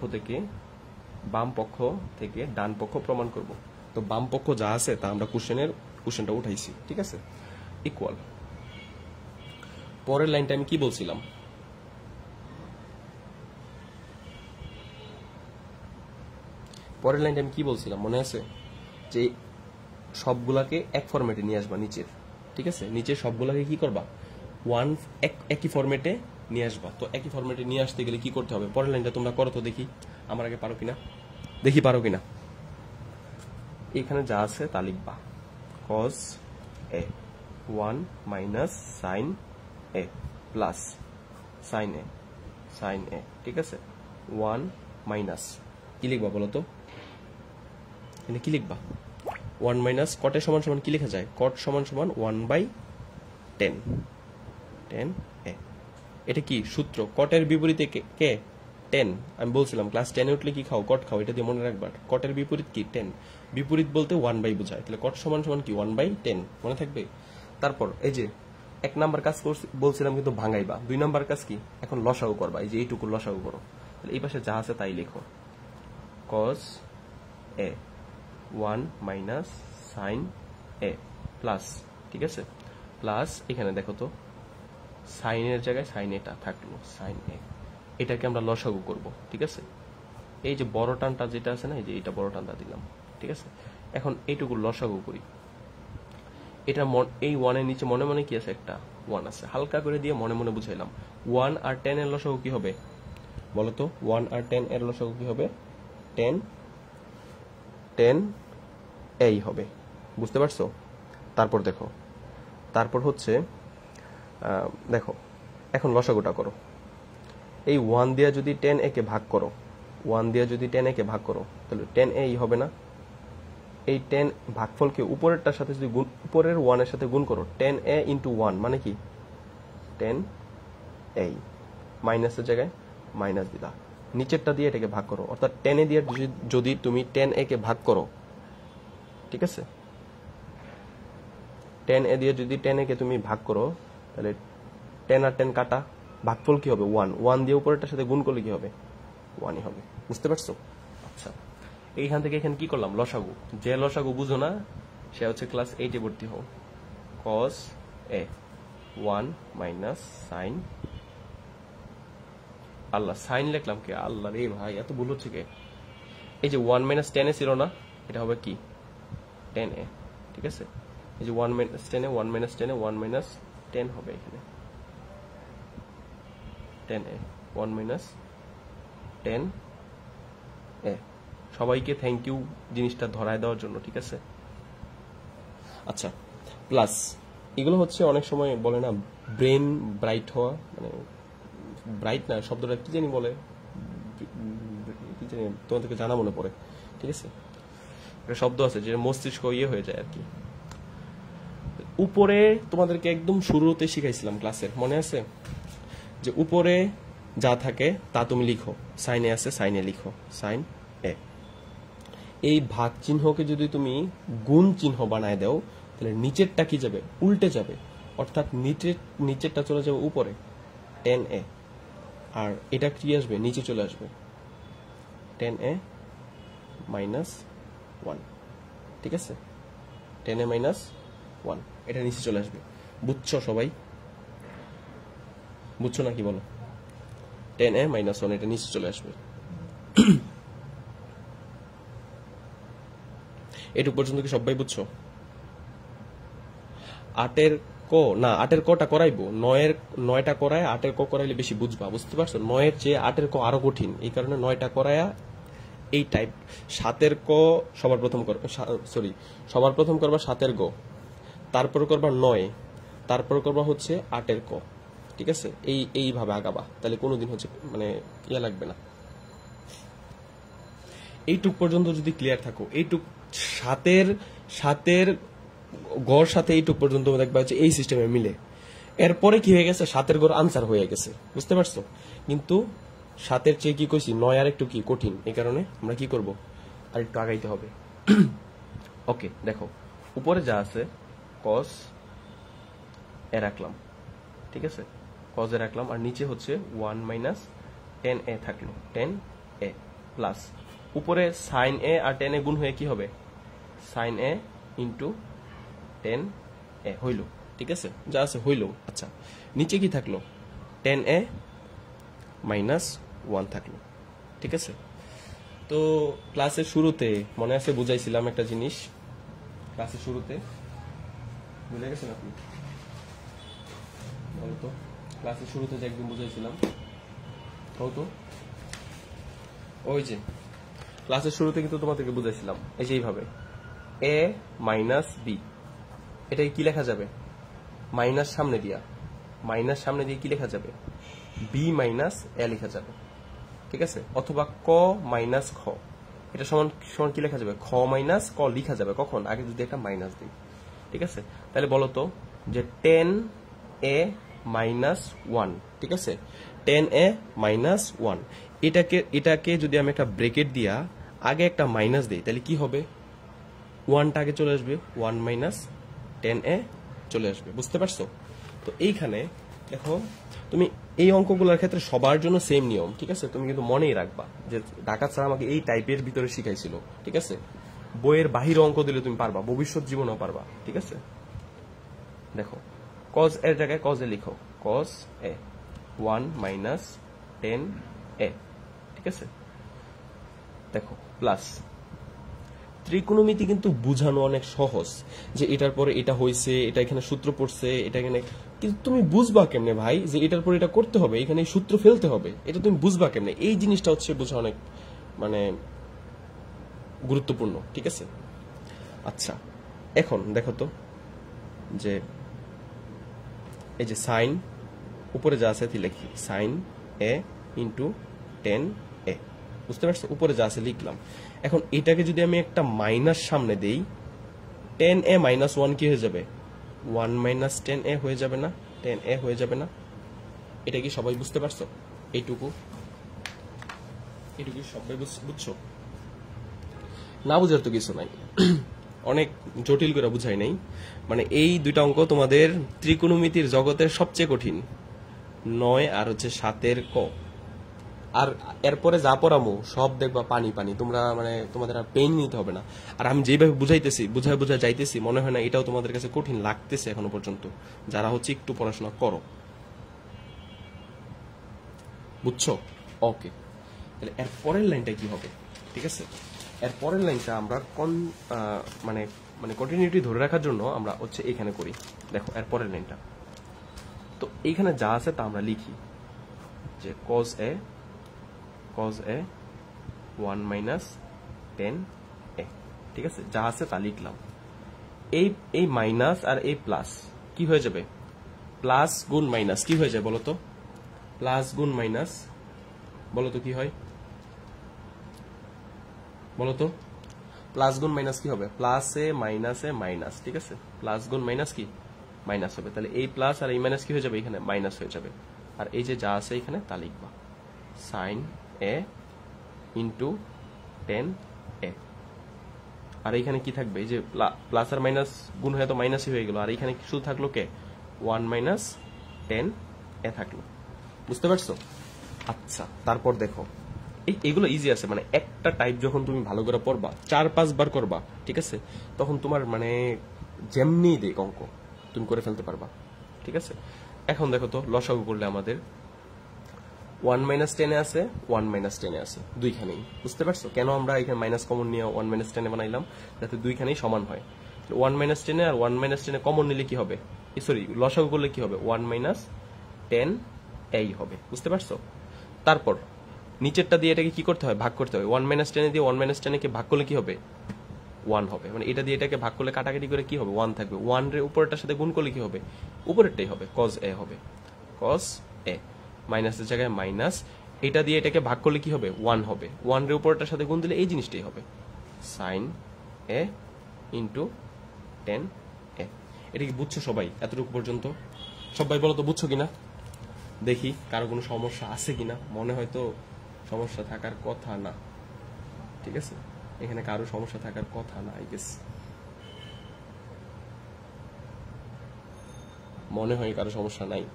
থেকে ডান পক্ষ প্রমাণ করব। তো বাম পক্ষ যা আছে তা আমরা কোশ্চেনটা উঠাইছি, ঠিক আছে, ইকুয়াল। পরের লাইনটা আমি কি বলছিলাম, মনে আছে, যে সবগুলাকে এক ফরম্যাটে নিয়ে আসবা নিচের, ঠিক আছে, নিচের সবগুলাকে কি করবা একই ফরম্যাটে নিয়ে আসবা। তো একই ফরম্যাটে নিয়ে আসতে গেলে কি করতে হবে, পরের লাইনটা তোমরা করো তো দেখি, আমার আগে পারো কিনা, এখানে যা আছে তা লিখবা, cos a 1 minus sine A plus sine A, ঠিক আছে, 1 মাইনাস কি লিখবা বলো তো, এখানে কি লিখবা, 1 মাইনাস কটের সমান সমান কি লেখা যায়, কট সমান সমান 1/10, 10 এ। এটা কি সূত্র, কটের বিপরীতে কে 10, আমি বলছিলাম ক্লাস 10 এ উঠলে কি খাও, কট খাও, এটা দিয়ে মনে রাখবা। কটের বিপরীত কি 10, বিপরীত বলতে 1/, বোঝায়, তাহলে কট সমান সমান কি 1/10, মনে থাকবে। তারপর এই যে 1 নাম্বার কাজ বলছিলাম কিন্তু ভাঙাইবা, 2 নাম্বার কাজ কি, এখন লসাগু করবা, এই যে এইটুকু লসাগু করো, তাহলে এই পাশে যা আছে তাই লেখো, cos a 1 minus sine A plus, ঠিক আছে, প্লাস এখানে দেখো তো সাইনের জায়গায় সাইন এটা থাকলো, সাইন এ, এটাকে আমরা লসাগু করব, ঠিক আছে। এই যে বড় টানটা যেটা আছে না, এই যে এটা বড় টানটা দিলাম, ঠিক আছে। এখন এইটুকু লসাগু করি, এটা এই 1 এর নিচে মনে মনে কি আছে, একটা 1 আছে, হালকা করে দিয়ে মনে মনে বুঝাইলাম। 1 আর 10 এর লসাগু কি হবে বলো তো, 1 আর 10 এর লসাগু কি হবে, 10 এই হবে, বুঝতে পারছো। তারপর দেখো, তারপর হচ্ছে দেখো এখন লসাগুটা করো, এই 1 দিয়ে যদি 10 একে ভাগ করো, 1 দিয়ে যদি 10 একে ভাগ করো, তাহলে 10 এই হবে না, এই 10 ভাগফলকে উপরেরটার সাথে যদি উপরের 1 এর সাথে গুণ করো, 10a ইন্টু 1 মানে কি 10a, মাইনাসের জায়গায় মাইনাস দিলা, নিচেরটা দিয়ে এটাকে ভাগ করো, অর্থাৎ 10a দিয়ে যদি তুমি 10a কে ভাগ করো, ঠিক আছে, 10a দিয়ে যদি 10a কে তুমি ভাগ করো, তাহলে 10 আর 10 কাটা, ভাগফল কি হবে 1, 1 দিয়ে উপরেরটার সাথে গুণ করলে কি হবে 1ই হবে। বুঝতে পারছো? আচ্ছা, এইখান থেকে এখানে কি করলাম, লসাগু। যে লসাগু বুঝো না সে হচ্ছে ক্লাস 8-এ ভর্তি হও। cos a 1 মাইনাস সাইন, আল্লাহ সাইন লিখলাম কে, আল্লাহ রে ভাই এত ভুল হচ্ছে কে। এই যে 1 মাইনাস 10 এ ছিল না, এটা হবে কি 10a, ঠিক আছে। এই যে 1 মাইনাস 10 এ 1 মাইনাস 10 এ 1 মাইনাস 10 হবে এখানে 10a 1 মাইনাস 10a। সবাইকে থ্যাংক ইউ জিনিসটা ধরায় দেওয়ার জন্য, ঠিক আছে। আচ্ছা, প্লাস এগুলো হচ্ছে অনেক সময় বলে না ব্রেন ব্রাইট হওয়া, মানে ব্রাইট না, শব্দটা কি জানি বলে, কি জানি তোমাদেরকে জানা মনে পড়ে, ঠিক আছে। একটা শব্দ আছে যে মস্তিষ্ক ইয়ে হয়ে যায় আর কি। উপরে তোমাদেরকে একদম শুরুতে শিখাইছিলাম ক্লাসের, মনে আছে? যে উপরে যা থাকে তা তুমি লিখো, সাইন এ আছে সাইন এ লিখো, সাইন এ। এই ভাগ চিহ্নকে যদি তুমি গুণ চিহ্ন বানায় দাও তাহলে নিচেরটা কি যাবে, উল্টে যাবে, অর্থাৎ নিচেরটা চলে যাবে উপরে 10a, আর এটা কি আসবে, নিচে চলে আসবে 10a মাইনাস 1, ঠিক আছে। 10a মাইনাস 1 এটা নিচে চলে আসবে। বুঝছো সবাই? বুঝছো নাকি বলো? 10a মাইনাস 1 এটা নিচে চলে আসবে। এটুকু পর্যন্ত কি সবাই বুঝছো? 8-এর ক না, 8-এর কটা করাইবো, 9টা করায় 8-এর ক করাইলে বেশি বুঝবা, বুঝতে পারছো? 9-এর চেয়ে 8-এর ক আরো কঠিন, এই কারণে 9টা করায়া এই টাইপ। 7-এর ক সবার প্রথম করবা 7-এর গ, তারপর করবা 9, তারপর করবা হচ্ছে 8-এর ক, ঠিক আছে। এইভাবে আগাবা, তাহলে কোনোদিন হচ্ছে মানে ইয়া লাগবে না। এইটুক পর্যন্ত যদি ক্লিয়ার থাকো, এইটুক সাতের গড় সাথে এইটুক পর্যন্ত দেখবা হচ্ছে এই সিস্টেমে মিলে। এরপরে কি হয়ে গেছে, 7-এর গড় আনসার হয়ে গেছে, বুঝতে পারছো? কিন্তু 7-এর চেয়ে কি কইছি 9 আর একটু কি কঠিন, এই কারণে আমরা কি করব, আর একটু আগাইতে হবে। ওকে, দেখো উপরে যা আছে cos এ রাখলাম, ঠিক আছে, cos এ রাখলাম, আর নিচে হচ্ছে 1 মাইনাস 10a থাকলো, 10a প্লাস উপরে সাইন এ আর 10a গুণ হয়ে কি হবে, সাইন এ ইন্টু 10a হইল, ঠিক আছে, যা আছে হইল। আচ্ছা, নিচে কি থাকলো, 10a মাইনাস 1 থাকলো, ঠিক আছে। তো ক্লাসের শুরুতে মনে আছে বুঝাইছিলাম একটা জিনিস, ক্লাসের শুরুতে বুঝে গেছেন আপনি? বলতো ক্লাসের শুরুতে যে একদম বুঝাইছিলাম, তো ওই যে ক্লাসের শুরুতে কিন্তু তোমাদেরকে বুঝাইছিলাম এই যে এইভাবে এ মাইনাস বি, এটাকে কি লেখা যাবে, মাইনাস সামনে দিয়ে কি লেখা যাবে, বি মাইনাস এ লেখা যাবে, ঠিক আছে। অথবা ক মাইনাস খ, এটা সমান সমান কি লেখা যাবে, খ মাইনাস ক লেখা যাবে, কখন, আগে যদি একটা মাইনাস দিই, ঠিক আছে। তাহলে বলো তো যে 10a মাইনাস 1, ঠিক আছে, 10a মাইনাস 1, এটাকে যদি আমি একটা ব্রেকেট দিয়া আগে একটা মাইনাস দিই তাহলে কি হবে, 1টা আগে চলে আসবে, 1 মাইনাস 10a চলে আসবে, বুঝতে পারছো? তো এইখানে দেখো তুমি এই অঙ্কগুলোর ক্ষেত্রে সবার জন্য সেম নিয়ম, ঠিক আছে। তুমি কিন্তু মনেই রাখবা যে ঢাকা স্যার আমাকে এই টাইপের ভিতরে শিখাইছিল, ঠিক আছে। বইয়ের বাহির অঙ্ক দিলে তুমি পারবা, ভবিষ্যৎ জীবনেও পারবা, ঠিক আছে। দেখো cos এর জায়গায় cos এ লিখো, cos a 1 মাইনাস 10a, ঠিক আছে। দেখো প্লাস ত্রিকোণমিতি কিন্তু বুঝানো অনেক সহজ, যে এটার পরে এটা হয়েছে, এটা এখানে সূত্র পড়ছে, এটা এখানে, কিন্তু তুমি বুঝবা কেমনে ভাই যে এটার পরে এটা করতে হবে, এখানে সূত্র ফেলতে হবে, এটা তুমি বুঝবা কেমনে? এই জিনিসটা হচ্ছে বোঝা অনেক মানে গুরুত্বপূর্ণ, ঠিক আছে। আচ্ছা, এখন দেখো তো যে এই যে সাইন উপরে যা আছে লিখি, সাইন এ ইন্টু 10a, বুঝতে পারছো? উপরে যা আছে লিখলাম। এখন এটাকে যদি আমি একটা মাইনাস সামনে দেই, 10a মাইনাস 1 কি হয়ে যাবে, 1 মাইনাস 10a হয়ে যাবে না, 10a হয়ে যাবে না? এটা কি সবাই বুঝতে পারছো? এইটুকু সবাই বুঝছো? না বুঝার তো কিছু নাই, অনেক জটিল করে বুঝাই নাই। মানে এই দুইটা অঙ্ক তোমাদের ত্রিকোণমিতির জগতের সবচেয়ে কঠিন, 9 আর হচ্ছে 7-এর ক। আর এরপরে যা পড়ামো সব দেখবা পানি পানি, তোমরা মানে তোমাদের আর পেইন নিতে হবে না। আর আমি যেভাবে বুঝাইতেছি বুঝায় বুঝায় যাইতেছি, মনে হয় না এটাও তোমাদের কাছে কঠিন লাগতেছে এখনো পর্যন্ত, যারা হচ্ছে একটু পড়াশোনা করো। বুঝছো? ওকে, তাহলে এর পরের লাইনটা কি হবে? ঠিক আছে, এর পরের লাইনটা আমরা মানে মানে কন্টিনিউটি ধরে রাখার জন্য আমরা হচ্ছে এখানে করি। দেখো এর পরের লাইনটা, তো এইখানে যা আছে তা আমরা লিখি যে cos a 1 মাইনাস 10a। ঠিক আছে, যা আছে তা লিখলাম। এই মাইনাস আর এই প্লাস কি হয়ে যাবে? প্লাস গুণ মাইনাস কি হয়ে যায় বলো তো? প্লাস গুণ মাইনাস বলো তো কি হয়? বলো তো, প্লাস গুণ মাইনাস কি হবে? প্লাসে মাইনাসে মাইনাস। ঠিক আছে, প্লাস গুণ মাইনাস কি? মাইনাস হবে। তাহলে এই প্লাস আর এই মাইনাস কি হয়ে যাবে? এখানে মাইনাস হয়ে যাবে। আর এই যে যা আছে এখানে তা লিখবা, সাইন এ ইন্টু 10a। আর এইখানে কি থাকবে? এই যে প্লাস আর মাইনাস গুণ হয়ে তো মাইনাসই হয়ে গেল, আর এইখানে শুধু থাকলো কে? 1 মাইনাস 10a থাকলো। বুঝতে পারছো? আচ্ছা, তারপর দেখো এগুলো ইজি আছে, মানে একটা টাইপ যখন তুমি ভালো করে পড়বা 4-5 বার করবা, ঠিক আছে, তখন তোমার মানে যেমনি দেখ অঙ্ক তুমি করে ফেলতে পারবা। ঠিক আছে, এখন দেখো তো লসাগু করলে আমাদের 1 মাইনাস 10 আছে, 1 মাইনাস 10 আছে দুইখানেই। বুঝতে পারছো কেন আমরা এখানে মাইনাস কমন নিয়ে 1 মাইনাস 10 বানাইলাম? যাতে দুইখানেই সমান হয়। 1 মাইনাস 10 আর 1 মাইনাস 10 কমন নিলে কি হবে? সরি, লসাগু করলে কি হবে? 1 মাইনাস 10 হবে। বুঝতে পারছো? তারপর নিচেরটা দিয়ে এটাকে কি করতে হয়? ভাগ করতে হবে। 1 মাইনাস 10 দিয়ে 1 মাইনাস 10 কে ভাগ করলে কি হবে? 1 হবে। মানে এটা দিয়ে এটাকে ভাগ করলে কাটাকাটি করে কি হবে? 1 থাকবে। 1 রে উপরেরটার সাথে গুণ করলে কি হবে? উপরেরটাই হবে, cos a হবে, cos a। মাইনাসের জায়গায় মাইনাস, এটা দিয়ে এটাকে ভাগ করলে কি হবে? 1 হবে। 1 রে উপরেরটার সাথে গুণ দিলে এই জিনিসটাই হবে, sin a ইন্টু 10a। এটা কি বুঝছো সবাই এতটুকু পর্যন্ত? সবাই বলো তো বুঝছো কিনা? দেখি কারো কোনো সমস্যা আছে কিনা। মনে হয় তো সমস্যা থাকার কথা না। ঠিক আছে, এখানে কারো সমস্যা থাকার কথা না, আই গেস। মনে হয় কারো সমস্যা নাই।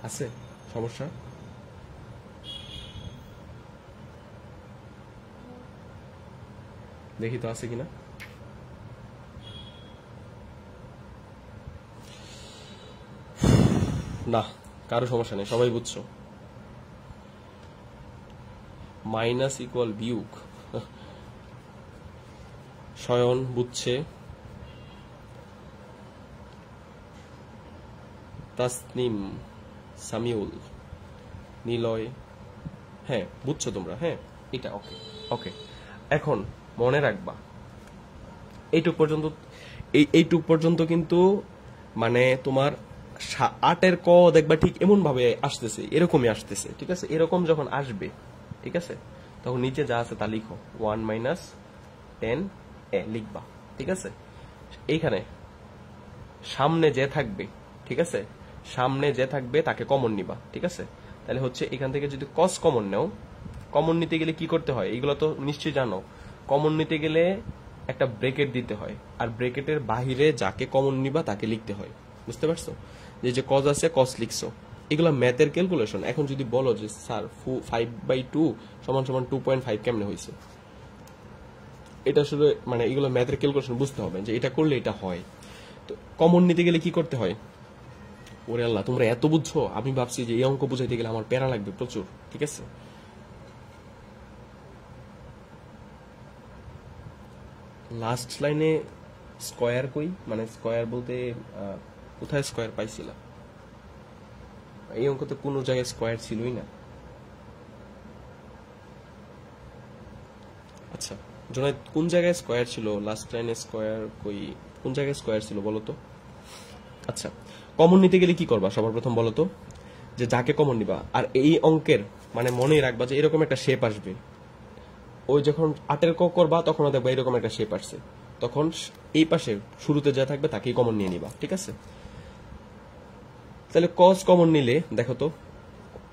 আছে সমস্যা? দেখি তো আছে কিনা। না, কারো সমস্যা নেই, সবাই বুঝছো। মাইনাস ইকুয়াল বিয়োগ, শয়ন বুঝছে, তাসনিম, সামিউল, নিলয়, হ্যাঁ বুঝছো তোমরা? হ্যাঁ, এটা ওকে। ওকে, এখন মনে রাখবা এইটুক পর্যন্ত, এইটুক পর্যন্ত কিন্তু মানে তোমার 8-এর ক দেখবা ঠিক এমন ভাবে আসতেছে, এরকমই আসতেছে। ঠিক আছে, এরকম যখন আসবে, ঠিক আছে, তখন নিচে যা আছে তা লিখো, 1 মাইনাস 10a লিখবা। ঠিক আছে, এইখানে সামনে যে থাকবে, ঠিক আছে, সামনে যে থাকবে তাকে কমন নিবা। ঠিক আছে, তাহলে হচ্ছে এখান থেকে যদি cos কমন নাও, কমন নিতে গেলে কি করতে হয়? এইগুলো তো নিশ্চয়ই জানো। কমন নিতে গেলে একটা ব্রেকেট দিতে হয়, আর ব্রেকেটের বাহিরে যাকে কমন নিবা তাকে লিখতে হয়। বুঝতে পারছো? যে cos আছে, cos লিখছো, এগুলো ম্যাথের ক্যালকুলেশন। এখন যদি বলো যে স্যার 5/2 সমান সমান 2.5 কেমনে হয়েছে, এটা আসলে মানে এগুলো ম্যাথের ক্যালকুলেশন, বুঝতে হবে যে এটা করলে এটা হয়। তো কমন নিতে গেলে কি করতে হয়? ওরে আল্লাহ, তোমরা এত বুঝছো, আমি ভাবছি যে এই অঙ্ক বুঝাইতে গেলে আমার প্যারা লাগবে প্রচুর। ঠিক আছে, লাস্ট লাইনে স্কয়ার কই? মানে স্কয়ার বলতে কোথায় স্কয়ার পাইছিলাম? এই অঙ্কতে কোনো জায়গায় স্কয়ার ছিলই না। আচ্ছা জোনায়েদ, কোন জায়গায় স্কয়ার ছিল? লাস্ট লাইনে স্কয়ার কই? কোন জায়গায় স্কয়ার ছিল বলো তো? আচ্ছা, কমন নিতে গেলে কি করবা সবার প্রথম বলো তো? যে যাকে কমন নিবা, আর এই অঙ্কের মানে মনে রাখবা যে এরকম একটা শেপ আসবে। ওই যখন 8-এর ক করবা তখন দেখবা এরকম একটা শেপ আসছে, তখন এই পাশে শুরুতে যা থাকবে তাকেই কমন নিয়ে নিবা। ঠিক আছে, তাহলে cos কমন নিলে দেখো তো,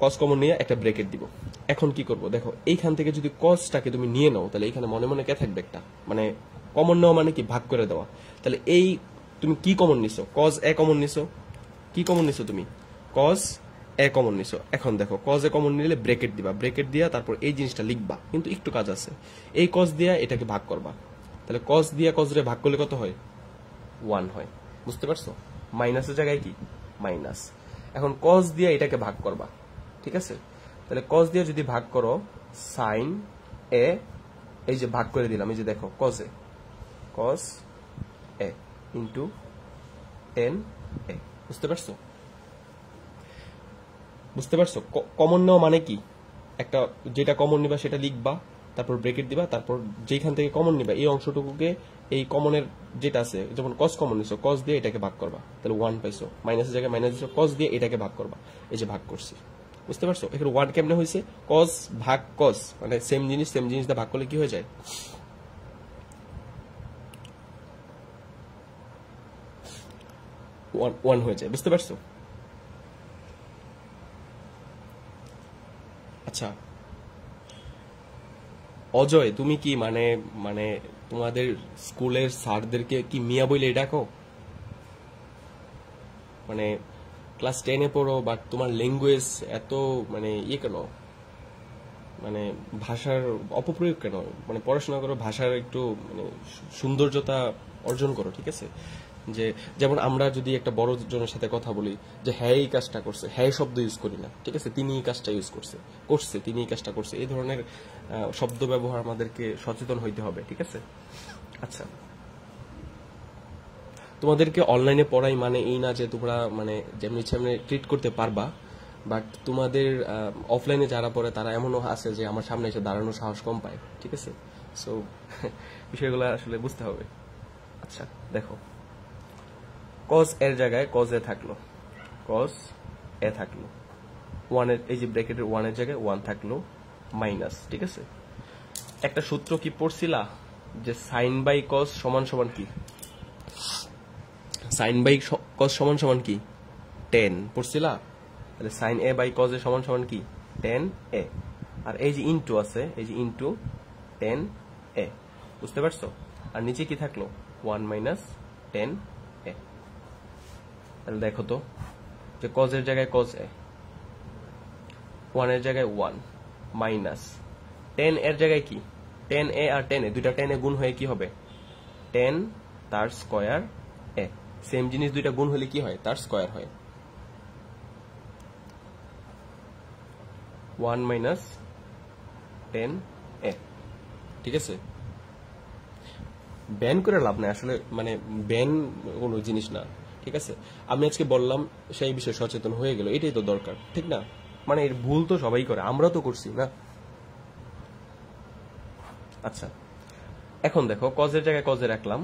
cos কমন নিয়ে একটা ব্রেকেট দিব। এখন কি করব দেখো, এইখান থেকে যদি cosটাকে তুমি নিয়ে নাও, তাহলে এখানে মনে মনে কে থাকবে? একটা মানে কমন নেওয়া মানে কি? ভাগ করে দেওয়া। তাহলে এই তুমি কি কমন নিছো? cos a কমন নিছো। কি কমন নিছো তুমি? cos এ কমন নিছো। এখন দেখো কজ এ কমন নিলে ব্রেকেট দিবা, ব্রেকেট দিয়া তারপর এই জিনিসটা লিখবা, কিন্তু একটু কাজ আছে। এই কজ দিয়া এটাকে ভাগ করবা, তাহলে কজ দিয়া কজ রে ভাগ করলে কত হয়? 1 হয়। বুঝতে পারছো? মাইনাসের জায়গায় কি মাইনাস। এখন কজ দিয়া এটাকে ভাগ করবা, ঠিক আছে? তাহলে কজ দিয়ে যদি ভাগ করো সাইন এ, এই যে ভাগ করে দিলাম, এই যে দেখো কজ এ ইন্টু টেন এ। বুঝতে পারছো? বুঝতে পারছো? কমন নেওয়া মানে কি? একটা যেটা কমন নিবা সেটা লিখবা, তারপর ব্রেকেট দিবা, তারপর যেখান থেকে কমন নিবা এই অংশটুকুকে এই কমনের যেটা আছে, যেমন কস কমন নিছো, কস দিয়ে এটাকে ভাগ করবা, তাহলে 1 পাইছো। মাইনাসের জায়গায় মাইনাস দিছো, কস দিয়ে এটাকে ভাগ করবা, এই যে ভাগ করছি। বুঝতে পারছো? এখানে 1 কেমনে হয়েছে? কস ভাগ কস, মানে সেম জিনিস দিয়ে ভাগ করলে কি হয়ে যায়? 1 হয়ে যায়। বুঝতে পারছো? আচ্ছা অজয়, তুমি কি মানে মানে তোমাদের স্কুলের স্যারদেরকে কি মিয়া বইলে ডাকো? মানে ক্লাস 10-এ পড়ো, বাট তোমার ল্যাঙ্গুয়েজ এত মানে কেন, মানে ভাষার অপপ্রয়োগ কেন? মানে পড়াশোনা করো, ভাষার একটু মানে সৌন্দর্যতা অর্জন করো, ঠিক আছে? যে যেমন আমরা যদি একটা বড় জনের সাথে কথা বলি যে হ্যাঁ এই কাজটা করছে, হ্যাঁ শব্দ ইউজ করি না, ঠিক আছে? তিনি এই কাজটা ইউজ করছে তিনি এই কাজটা করছে, এই ধরনের শব্দ ব্যবহার আমাদেরকে সচেতন হইতে হবে, ঠিক আছে? আচ্ছা তোমাদেরকে অনলাইনে পড়াই মানে এই না যে তোমরা মানে যেমনি ইচ্ছা ট্রিট করতে পারবা, বাট তোমাদের অফলাইনে যারা পড়ে তারা এমনও আছে যে আমার সামনে এসে দাঁড়ানোর সাহস কম পায়, ঠিক আছে? সো বিষয়গুলো আসলে বুঝতে হবে। আচ্ছা দেখো কজ এর জায়গায় কজ এ থাকলো, কজ এ থাকলো, 1 এর এই যে ব্র্যাকেটের 1 এর জায়গায় 1 থাকলো মাইনাস, ঠিক আছে? একটা সূত্র কি পড়ছিলা যে সাইন বাই কজ সমান সমান কি? সাইন বাই কজ সমান সমান কি? 10 পড়ছিলা? তাহলে sine A by cos a সমান সমান কি? 10 এ। আর এই যে ইনটু আছে, এই যে ইনটু 10 এ। বুঝতে পারছো? আর নিচে কি থাকলো? 1 মাইনাস 10 এ। তাহলে দেখো তো যে কজ এর জায়গায় কজ এ, 1 এর জায়গায় 1 মাইনাস 10 এর জায়গায় কি? 10 এ আর 10 এ, দুইটা 10 এ গুণ হয়ে কি হবে? 10 তার স্কয়ার এ। সেম জিনিস দুইটা গুণ হলে কি হয়? তার স্কয়ার হয়। 1 মাইনাস 10 এ, ঠিক আছে? ব্যান করে লাভ নাই আসলে, মানে ব্যান কোনো জিনিস না, ঠিক আছে? আমি আজকে বললাম সেই বিষয়ে সচেতন হয়ে গেল, এটাই তো দরকার, ঠিক না? মানে এর ভুল তো সবাই করে, আমরা তো করছি না। আচ্ছা এখন দেখো কজের জায়গায় কজে রাখলাম,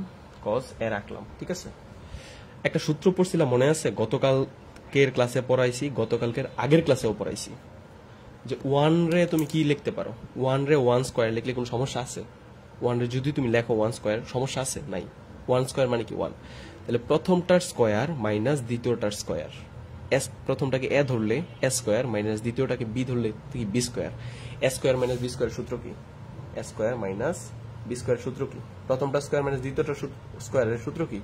কজ এ রাখলাম, ঠিক আছে? একটা সূত্র পড়ছিলাম মনে আছে, গতকালকের ক্লাসে পড়াইছি, গতকালকের আগের ক্লাসেও পড়াইছি, যে 1 রে তুমি কি লিখতে পারো? 1 রে 1 স্কয়ার লিখলে কোনো সমস্যা আছে? 1 রে যদি তুমি লেখো 1 স্কয়ার, সমস্যা আছে? নাই। 1 স্কয়ার মানে কি 1। তাহলে প্রথমটার স্কয়ার মাইনাস দ্বিতীয়টার স্কয়ার, এস প্রথমটাকে এ ধরলে এ স্কয়ার মাইনাস দ্বিতীয়টাকে বি ধরলে কি বি স্কয়ার। এ স্কয়ার মাইনাস বি স্কয়ার সূত্র কি? এ স্কয়ার মাইনাস বি স্কয়ার সূত্র কি? প্রথমটা স্কয়ার মাইনাস দ্বিতীয়টা স্কয়ারের সূত্র কি?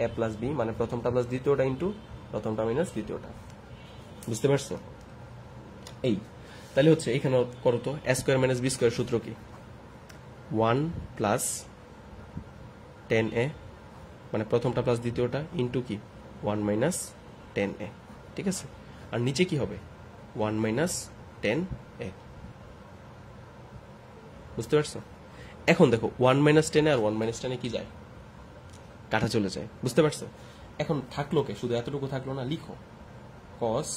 এ প্লাস বি, মানে প্রথমটা প্লাস দ্বিতীয়টা ইন্টু প্রথমটা মাইনাস দ্বিতীয়টা। বুঝতে পারছো? এই তাহলে হচ্ছে এখানে করো তো, এ স্কয়ার মাইনাস বি স্কয়ার সূত্র কি? 1 প্লাস 10 এ, মানে প্রথমটা প্লাস দ্বিতীয়টা ইন্টু কি? 1 মাইনাস 10 এ, ঠিক আছে? আর নিচে কি হবে? 1 মাইনাস 10 এ। বুঝতে পারছো? এখন দেখো 1 মাইনাস 10 এ আর 1 মাইনাস 10 এ কি যায়? কাটা চলে যায়। বুঝতে পারছো? এখন থাকলো কে? শুধু এতটুকু থাকলো না, লিখো cos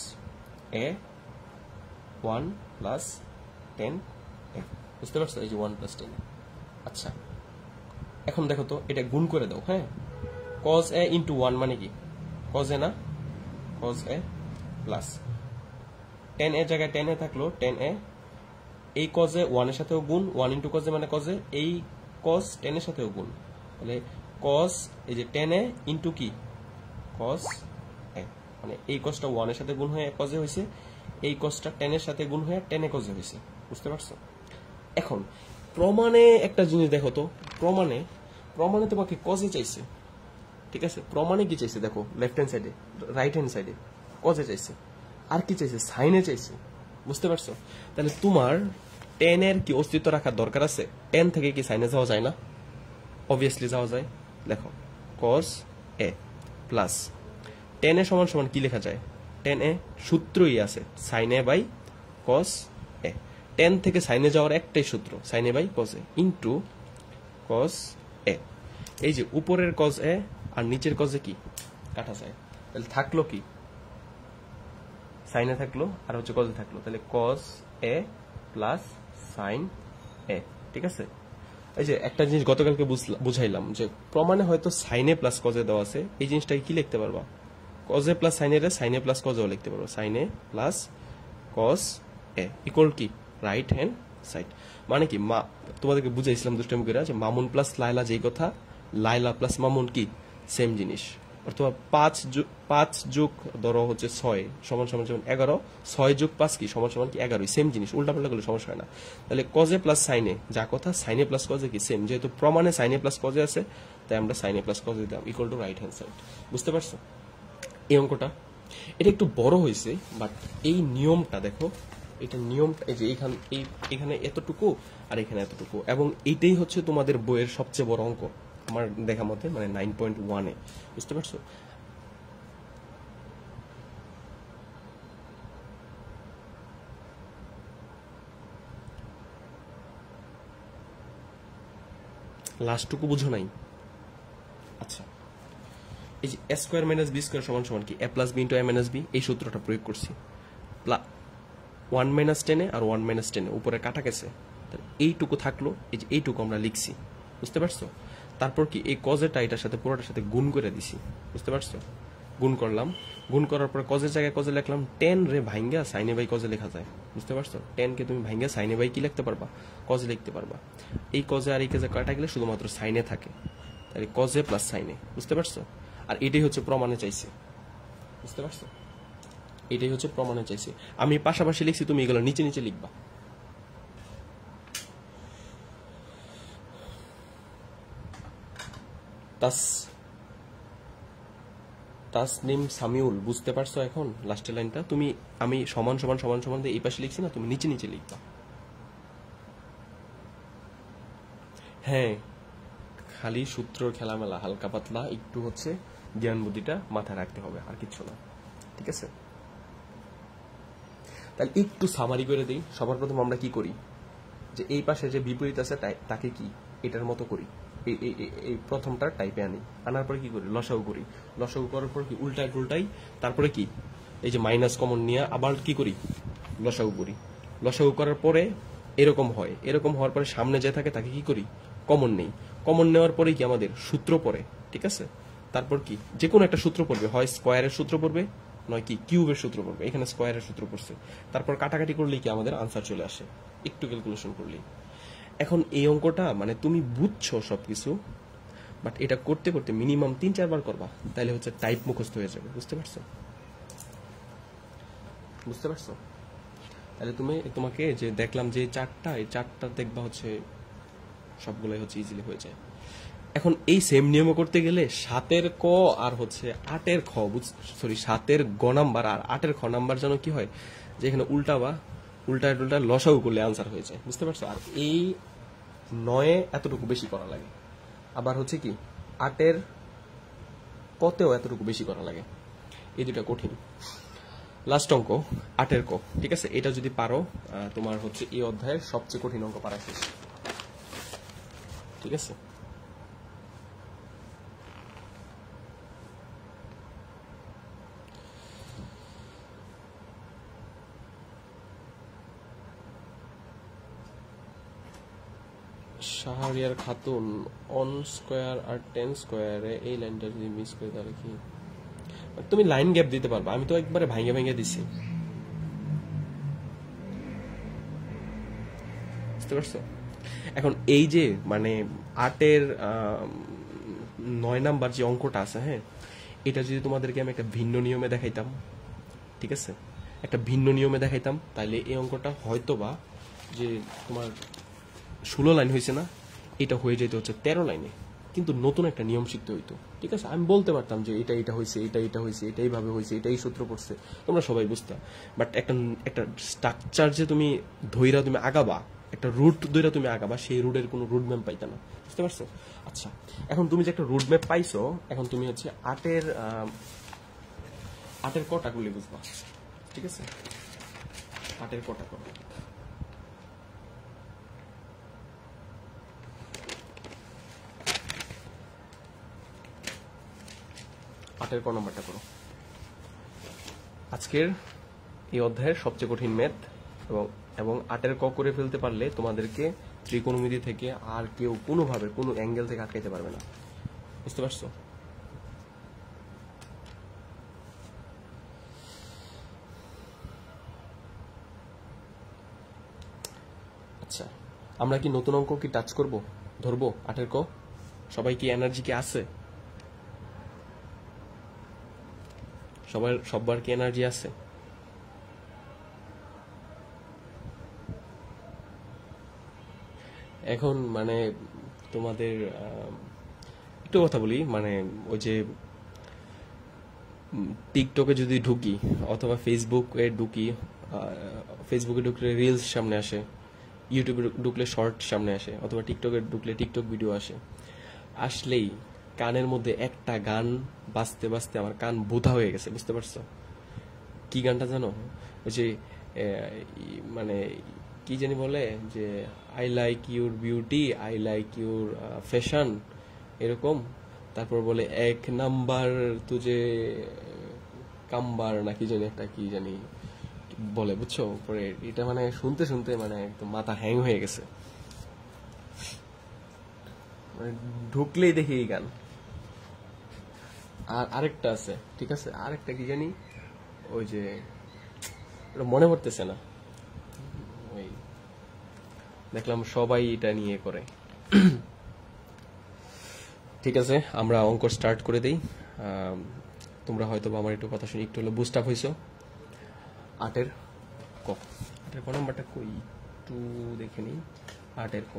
এ 1 প্লাস 10 এ। বুঝতে পারছো? এই যে 1 প্লাস 10 এ। আচ্ছা এখন দেখো তো এটা গুণ করে দাও, হ্যাঁ? cos a ইন্টু 1 মানে কি? cos a না? cos a প্লাস 10 এর জায়গায় 10 এ থাকলো 10 এ, এই cos a 1 এর সাথেও গুণ, 1 ইন্টু cos a মানে cos a, এই cos 10 এর সাথেও গুণ, তাহলে cos এই যে 10 এ ইন্টু কি? cos a, মানে এই cosটা 1 এর সাথে গুণ হয়ে cos a হয়েছে, এই cosটা 10 এর সাথে গুণ হয়ে 10 এ cos a হয়েছে। বুঝতে পারছো? এখন প্রমাণে একটা জিনিস দেখো তো, প্রমাণে তোমাকে cos a চাইছে, ঠিক আছে? প্রমাণে কি চাইছে দেখো, লেফট হ্যান্ড সাইডে, রাইট হ্যান্ড সাইডে cos a চাইছে। আর কি চাইছে, সাইনে চাইছে, বুঝতে পারছো? তাহলে তোমার টেন এর কি অস্তিত্ব রাখার দরকার আছে? টেন থেকে কি সাইনে যাওয়া যায় না? অবভিয়াসলি যাওয়া যায়। দেখো কস এ প্লাস টেন এ সমান সমান কি লেখা যায়? টেন এ সূত্রই আছে sine A by cos A. Tan থেকে সাইনে যাওয়ার একটাই সূত্র, sine A by cos A into cos A. এই যে উপরের কস এ আর নিচের কস এ কি কাটা যায়, তাহলে থাকলো কি, সাইনে থাকলো আর হচ্ছে কসে থাকলো, তাহলে কস এ প্লাস সাইন এ। ঠিক আছে, এই যে একটা জিনিস গতকালকে বুঝাইলাম যে প্রমাণে হয়তো সাইনে প্লাস কজে দেওয়া আছে, এই জিনিসটাকে কি লিখতে পারবা, কজে প্লাস সাইনের সাইনে প্লাস কজেও লিখতে পারবো, সাইনে প্লাস কস এ ইকুয়াল কি রাইট হ্যান্ড সাইড। মানে কি তোমাদেরকে বুঝাইছিলাম দুষ্টামি করে যে মামুন প্লাস লাইলা যেই কথা, লাইলা প্লাস মামুন কি সেম জিনিস, অথবা 5 যোগ ধরো হচ্ছে 6 সমান সমান যেমন 11, 6 যোগ 5 কি সমান সমান কি 11, সেম জিনিস, উল্টা পাল্টা করলে সমস্যা হয় না। তাহলে কজে প্লাস সাইনে যা কথা, সাইনে প্লাস কজে কি সেম, যেহেতু প্রমাণে সাইনে প্লাস কজে আছে তাই আমরা সাইনে প্লাস কজে দিলাম equal to right hand side. বুঝতে পারছো এই অঙ্কটা? এটা একটু বড় হয়েছে, বাট এই নিয়মটা দেখো, এটা নিয়মটা এই যে এখানে এতটুকু আর এখানে এতটুকু, এবং এইটাই হচ্ছে তোমাদের বইয়ের সবচেয়ে বড় অঙ্ক আমার দেখা মতে, মানে 9.1 এ। বুঝতে পারছো? লাস্টটুকু বুঝো নাই? আচ্ছা, এই যে এ স্কোয়ার মাইনাস বি স্কোয়ার সমান সমান কি এ প্লাস বি ইন্টু এ মাইনাস বি, এই সূত্রটা প্রয়োগ করছি। 1 মাইনাস 10 আর 1 মাইনাস 10 উপরে কাটা গেছে, এইটুকু থাকলো, এই যে এইটুকু আমরা লিখছি। বুঝতে পারছো? তারপর কি এই কজেটা এটার সাথে পুরোটার সাথে গুণ করে দিছি। বুঝতে পারছো? গুণ করলাম, গুণ করার পর কজের জায়গায় কজে লিখলাম, 10 রে ভাঙ্গা সাইনে বাই কজে লেখা যায়। বুঝতে পারছো? 10 কে তুমি ভাঙ্গা সাইনে বাই কি লিখতে পারবা, কজে লিখতে পারবা। এই কজে আর এই কজে কাটা গেলে শুধুমাত্র সাইনে থাকে, তাহলে কজে প্লাস সাইনে। বুঝতে পারছো? আর এটাই হচ্ছে প্রমাণে চাইছে। বুঝতে পারছো? এটাই হচ্ছে প্রমাণে চাইছে। আমি পাশাপাশি লিখছি, তুমি এগুলো নিচে নিচে লিখবা। তাসনিম সামিউল, বুঝতে পারছো এখন লাস্টের লাইনটা? তুমি আমি সমান সমান সমান সমান দিয়ে এই পাশে লিখছি না, তুমি নিচে নিচে লিখবা। হ্যাঁ, খালি সূত্র খেলামেলা, হালকা পাতলা একটু হচ্ছে জ্ঞান বুদ্ধিটা মাথায় রাখতে হবে, আর কিছু না। ঠিক আছে, তাহলে একটু সামারি করে দিই। সবার প্রথম আমরা কি করি, যে এই পাশে যে বিপরীত আছে তাকে কি এটার মতো করি, এই প্রথমটার টাইপে আনি, আনার পরে কি করি, লসাগু করি। লসাগু করার পর কি উল্টাই, তারপরে কি এই যে মাইনাস কমন নিয়ে আবার কি করি, লসাগু করি। লসাগু করার পরে এরকম হয়, এরকম হওয়ার পরে সামনে যে থাকে তাকে কি করি, কমন নেই। কমন নেওয়ার পরে কি আমাদের সূত্র পড়ে। ঠিক আছে, তারপর কি যে কোনো একটা সূত্র পড়বে, হয় স্কোয়ারের সূত্র পড়বে, নয় কি কিউবের সূত্র পড়বে। এখানে স্কোয়ারের সূত্র পড়ছে, তারপর কাটাকাটি করলেই কি আমাদের আনসার চলে আসে, একটু ক্যালকুলেশন করলেই। এখন এই অঙ্কটা মানে তুমি বুঝছো সবকিছু, বাট এটা করতে করতে মিনিমাম 3-4 বার করবা, তাহলে হচ্ছে টাইপ মুখস্থ হয়ে যাবে। বুঝতে পারছো? বুঝতে পারছো? তাহলে তোমাকে যে দেখলাম যে এই চারটা দেখবা হচ্ছে সবগুলোই হচ্ছে ইজিলি হয়ে যায়। এখন এই সেম নিয়ম করতে গেলে 7-এর ক আর হচ্ছে 8-এর খ, সরি 7-এর গ নাম্বার আর 8-এর খ নাম্বার যেন কি হয়, যে এখানে উল্টা লসাগু করলে আনসার হয়ে যায়। বুঝতে পারছো? আর এই 9-এ এতটুকু বেশি করা লাগে, আবার হচ্ছে কি 8-এর কতেও এতটুকু বেশি করা লাগে। এই দুটা কঠিন। লাস্ট অঙ্ক 8-এর ক। ঠিক আছে, এটা যদি পারো তোমার হচ্ছে এই অধ্যায়ের সবচেয়ে কঠিন অঙ্ক পারা শেষ। ঠিক আছে, শাহরিয়ার খাতুন, অন স্কোয়ার আর 10 স্কোয়ারে এই লাইনটা যদি মিস করে তাহলে কি, তুমি লাইন গ্যাপ দিতে পারবা, আমি তো একবারে ভাঙে দিছি। বুঝতে পারছো? এখন এই যে মানে 8-এর 9 নাম্বার যে অঙ্কটা আছে, হ্যাঁ, এটা যদি তোমাদেরকে আমি একটা ভিন্ন নিয়মে দেখাইতাম, ঠিক আছে, একটা ভিন্ন নিয়মে দেখাইতাম, তাহলে এই অঙ্কটা হয়তো বা যে তোমার 16 লাইন হয়েছে না, এটা হয়ে যেতে হচ্ছে 13 লাইনে। কিন্তু নতুন একটা নিয়ম শিখতে হইতো, ঠিক আছে? আমি বলতে পারতাম যে এটা হয়েছে, এটা হয়েছে, এটা এইভাবে হয়েছে, এটাই সূত্র পড়ছে, তোমরা সবাই বুঝতে। বাট একটা একটা স্ট্রাকচার যে তুমি ধইরা তুমি আগাবা, একটা রুট ধইরা তুমি আগাবা, সেই রুটের কোনো রুট ম্যাপ পাইতা না, বুঝতে পারছো? আচ্ছা, এখন তুমি যে একটা রুট ম্যাপ পাইছো, এখন তুমি হচ্ছে আটের কটাগুলি বুঝবা, ঠিক আছে? আটের কটা করো। আটের ক নম্বরটা করো। আজকের এই অধ্যায়ের সবচেয়ে কঠিন ম্যাথ, এবং এবং আটের ক করে ফেলতে পারলে তোমাদেরকে ত্রিকোণমিতি থেকে আর কেউ কোনোভাবে কোনো অ্যাঙ্গেল থেকে আটকাইতে পারবে না, বুঝতে পারছো? আচ্ছা, আমরা কি নতুন অঙ্ক কি টাচ করব, ধরবো? আটের ক সবাই কি এনার্জি কি আছে? সবার কি এনার্জি আছে? এখন মানে তোমাদের একটু কথা বলি, মানে ওই যে টিকটকে যদি ঢুকি অথবা ফেসবুকে ঢুকি, ফেসবুকে ঢুকলে রিলস সামনে আসে, ইউটিউবে ঢুকলে শর্ট সামনে আসে, অথবা টিকটকে ঢুকলে টিকটক ভিডিও আসে, আসলেই কানের মধ্যে একটা গান বাজতে বাজতে আমার কান বোধা হয়ে গেছে, বুঝতে পারছো? কি গানটা জানো? ওই যে মানে কি জানি বলে যে I like your beauty, I like your fashion, এরকম। তারপর বলে এক নাম্বার তুজে কাম্বার না কি জানি একটা কি জানি বলে, বুঝছো? পরে এটা মানে শুনতে শুনতে মানে একদম মাথা হ্যাং হয়ে গেছে, মানে ঢুকলেই দেখি এই গান। আর আরেকটা আছে, ঠিক আছে, আরেকটা কি জানি, ওই যে মনে পড়তেছে না, ওই দেখলাম সবাই এটা নিয়ে করে। ঠিক আছে, আমরা অঙ্ক স্টার্ট করে দেই। তোমরা হয়তো আমার একটু কথা শুনে একটু হলো বুস্ট আপ হইছো। আটের ক, আটের ক নাম্বারটা কই একটু দেখে নিই। আটের ক,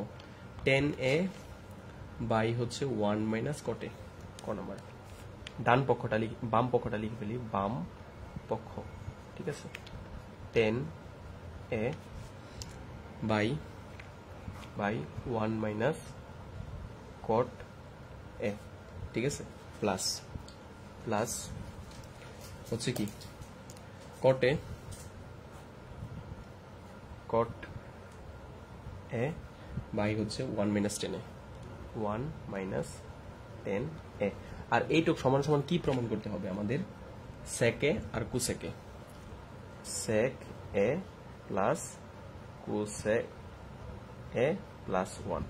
10a বাই হচ্ছে 1 মাইনাস কটে, ক নাম্বার। ডান পক্ষটা লিখি, বাম পক্ষটা লিখে ফেলি, বাম পক্ষ, ঠিক আছে? 10a বাই 1 মাইনাস কট এ, ঠিক আছে? প্লাস হচ্ছে কি কট এ বাই হচ্ছে 1 মাইনাস 10a, 1 মাইনাস 10a। আর এইটুক সমান সমান কি প্রমাণ করতে হবে আমাদের? সেকে আর কুসেকে, সেক এ প্লাস কুসেক এ প্লাস 1,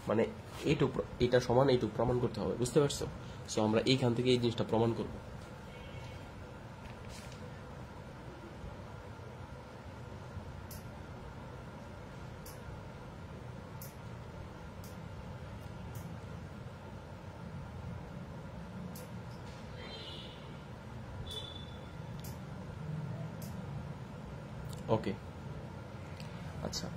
মানে এইটুক, এটা সমান এইটুক প্রমাণ করতে হবে, বুঝতে পারছো? সো আমরা এইখান থেকে এই জিনিসটা প্রমাণ করব। ওকে, আচ্ছা,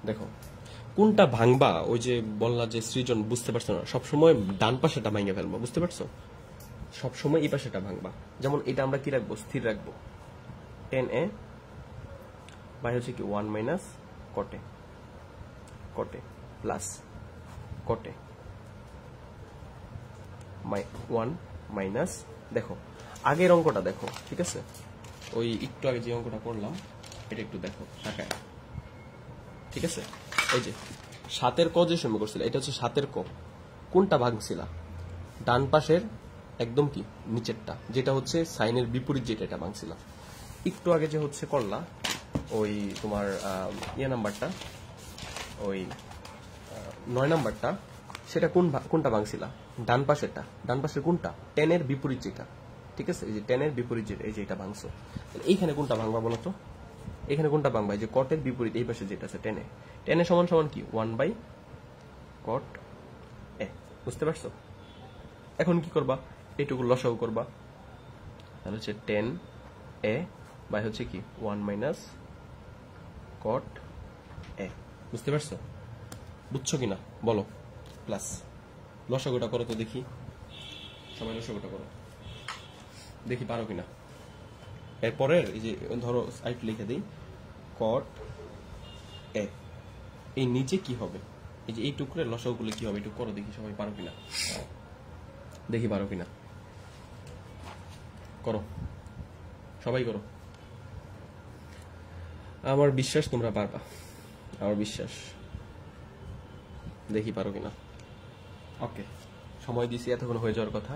দেখো কোনটা ভাঙবা, ওই যে বললা যে সৃজন বুঝতে পারছো না, সবসময় ডান পাশেটা ভাঙে ফেলবো, বুঝতে পারছো? সবসময় এই পাশেটা ভাঙবা। যেমন এটা আমরা কি রাখবো, স্থির রাখবো, 10a বাই হচ্ছে কি 1 মাইনাস কটে প্লাস কটে 1 মাইনাস, দেখো আগের অঙ্কটা দেখো, ঠিক আছে? ওই একটু আগে যে অঙ্কটা করলাম এটা একটু দেখো টাকায়, ঠিক আছে? এই যে 7 ক যে সময় করছিল, এটা হচ্ছে 7 ক, কোনটা ভাঙছিলা? ডান পাশের একদম কি নিচেরটা, যেটা হচ্ছে সাইনের বিপরীত, যেটা এটা ভাঙছিলা। একটু আগে যে হচ্ছে করলা ওই তোমার নাম্বারটা, ওই 9 নাম্বারটা, সেটা কোনটা ভাঙছিলা? ডান পাশেরটা। ডান পাশের কোনটা? 10 এর বিপরীত যেটা, ঠিক আছে? এই যে 10 এর বিপরীত যেটা, এই যে এটা ভাঙছো। এইখানে কোনটা ভাঙবা বলো তো? এখানে কোনটা ভাঙবা? এই যে কটের বিপরীত এই পাশে যেটা আছে 10 এ, 10 এ সমান সমান কি 1 বাই কট এ, বুঝতে পারছো? এখন কি করবা? এইটুকু লসাগু করবা, তাহলে হচ্ছে 10a বাই হচ্ছে কি 1 মাইনাস কট এ। বুঝতে পারছো? বুঝছো কিনা বলো। প্লাস লসাগুটা করো তো দেখি, সবাই লসাগুটা করো দেখি পারো কিনা। এরপরের এই যে ধরো সাইড লিখে দিই কট এ, এই নিচে কি হবে, এই যে এই টুকরের লসাগুলো কি হবে একটু করো দেখি, সবাই পারো কিনা, দেখি পারো কিনা, করো সবাই করো। আমার বিশ্বাস তোমরা পারবা, আমার বিশ্বাস, দেখি পারো কিনা। ওকে, সময় দিছি এতক্ষণ হয়ে যাওয়ার কথা।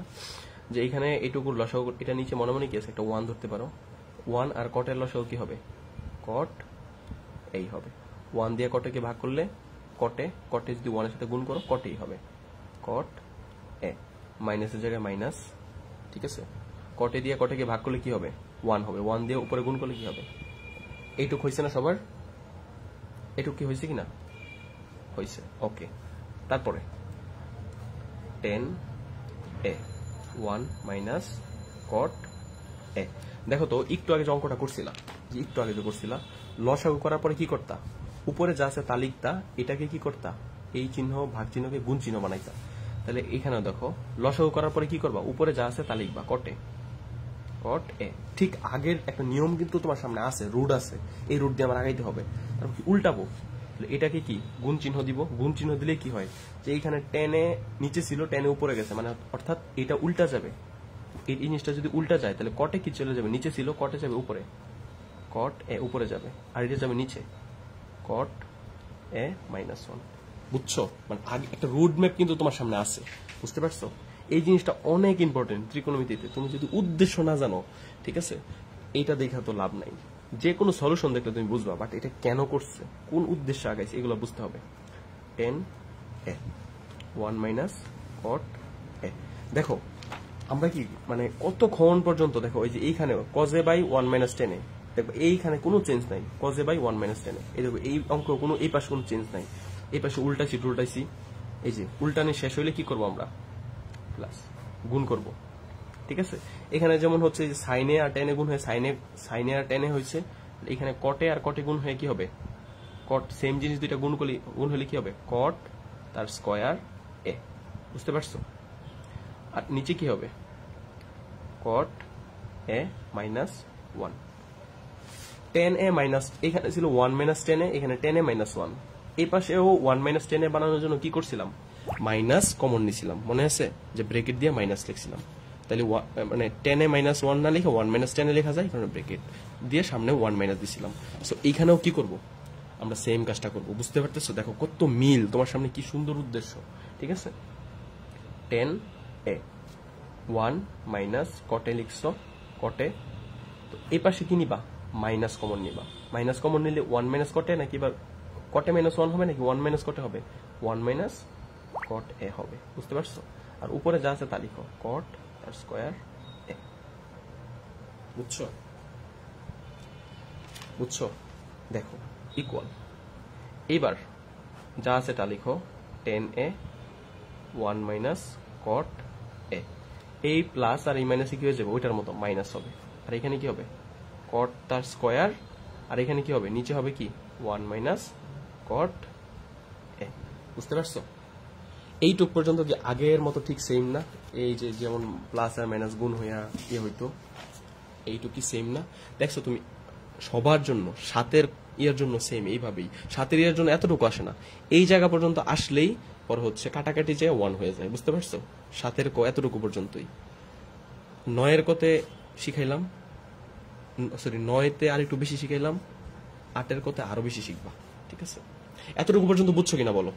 যে এখানে এইটুকুর লসাগু, এটা নিচে মনে মনে কি আছে, একটা 1 ধরতে পারো। 1 আর কটের লসাগু কি হবে, কট এই হবে। 1 দিয়ে কটকে ভাগ করলে কটে, কটে যদি 1 এর সাথে গুণ করো কটেই হবে, কট এ। মাইনাসের জায়গায় মাইনাস, ঠিক আছে। কটে দিয়ে কটকে ভাগ করলে কি হবে, 1 হবে। 1 দিয়ে উপরে গুণ করলে কি হবে, এইটুক হয়েছে না সবার, এইটুক কি হয়েছে কিনা, হয়েছে। ওকে, তারপরে 10 এ 1 মাইনাস কট এ। দেখো তো একটু আগে যে অঙ্কটা করছিলাম, যে একটু আগে যে করছিলাম, লসাগু করার পরে কি করতা, উপরে যা আছে তা লিখতা, এটাকে কি করতা, এই চিহ্ন ভাগ চিহ্নকে গুণ চিহ্ন বানাইতা। তাহলে এখানেও দেখো লসাগু করার পরে কি করবা, উপরে যা আছে তা লিখবা, কটে কট এ। ঠিক আগের একটা নিয়ম কিন্তু তোমার সামনে আছে, রুট আছে, এই রুট দিয়ে আমার আগাইতে হবে। তারপর কি উল্টাবো, এটাকে কি গুণ চিহ্ন দিব, গুণ চিহ্ন দিলে কি হয়, যে এইখানে টেনে নিচে ছিল টেনে উপরে গেছে, মানে অর্থাৎ এটা উল্টা যাবে। এই জিনিসটা যদি উল্টা যায় তাহলে কটে কি চলে যাবে, নিচে ছিল কটে যাবে উপরে, কট এ উপরে যাবে, আর এটা যাবে নিচে, কট এ -1। বুঝছো? মানে আগে একটা রুট ম্যাপ কিন্তু তোমার সামনে আছে, বুঝতে পারছো? এই জিনিসটা অনেক ইম্পর্টেন্ট ত্রিকোণমিতিতে। তুমি যদি উদ্দেশ্য না জানো, ঠিক আছে, এইটা দেখা তো লাভ নাই। যে কোনো সলিউশন দেখলে তুমি বুঝবা, বাট এটা কেন করছে, কোন উদ্দেশ্যে আগাইছে, এগুলো বুঝতে হবে। 10 এ 1 মাইনাস কট এ। দেখো আমরা কি মানে কতক্ষণ পর্যন্ত, দেখো ওই যে এইখানে কজে বাই 1 মাইনাস 10 এ, দেখো এইখানে কোনো চেঞ্জ নাই, কজে বাই 1 মাইনাস 10 এ। এই দেখো এই অঙ্ক কোনো, এই পাশে কোনো চেঞ্জ নাই, এই পাশে উল্টাইছি টুল্টাইছি। এই যে উল্টানি শেষ হইলে কি করবো আমরা, প্লাস গুণ করব, ঠিক আছে। এখানে যেমন হচ্ছে যে সাইনে আর টেনে গুণ হয়ে সাইনে আর টেনে হয়েছে, এখানে কটে আর কটে গুণ হয়ে কি হবে, কট, সেম জিনিস দুইটা গুণ হলে কি হবে, কট তার স্কয়ার এ। বুঝতে পারছো? আর নিচে কি হবে, কট এ -1। 10 এ মাইনাস, এখানে ছিল 1 মাইনাস 10 এ, এখানে 10 এ -1। এই পাশেও 1 মাইনাস 10 এ বানানোর জন্য কি করছিলাম, মাইনাস কমন নিছিলাম, মনে আছে, যে ব্রেকেট দিয়ে মাইনাস লিখছিলাম। তাহলে মানে 10 এ -1 না লিখে 1 মাইনাস 10 এ লেখা যায়, কারণ ব্রেকেট দিয়ে সামনে 1 মাইনাস দিছিলাম। সো এইখানেও কি করব, আমরা সেম কাজটা করব। বুঝতে পারতেছো? দেখো কত মিল, তোমার সামনে কি সুন্দর উদ্দেশ্য, ঠিক আছে। 10 এ 1 মাইনাস কটে লিখছো, কটে, তো এই পাশে কি নিবা, মাইনাস কমন নিবা। মাইনাস কমন নিলে 1 মাইনাস কটে নাকি, বা কটে -1 হবে নাকি 1 মাইনাস কটে হবে, 1 মাইনাস কট এ হবে। বুঝতে পারছো? আর উপরে যা আছে তা লিখো, কট আর স্কয়ার এ। বুঝছো? বুঝছো? দেখো ইকুয়াল, এইবার যা আছে তা লিখো, 10 এ 1 মাইনাস কট এ। এই প্লাস আর এই মাইনাসে কি হয়ে যাবে, ওইটার মতো মাইনাস হবে। আর এখানে কি হবে, কট তার স্কয়ার, আর এখানে কি হবে, নিচে হবে কি 1 মাইনাস কট এ। বুঝতে পারছো? এইটুক পর্যন্ত যে আগের মতো ঠিক সেম না, এই যে যেমন প্লাস আর মাইনাস গুণ হইয়া ইয়ে হইতো, এইটুকি সেম না। দেখছো তুমি, সবার জন্য সাতের ইয়ার জন্য সেম এইভাবেই, সাতের ইয়ার জন্য এতটুকু আসে না, এই জায়গা পর্যন্ত আসলেই পর হচ্ছে কাটাকাটি যে 1 হয়ে যায়। বুঝতে পারছো? সাতের ক এতটুকু পর্যন্তই। 9-এর কতে শিখাইলাম, সরি 9-তে আর একটু বেশি শিখাইলাম, 8-এর কতে আরো বেশি শিখবা, ঠিক আছে। এতটুকু পর্যন্ত বুঝছো কিনা বলো।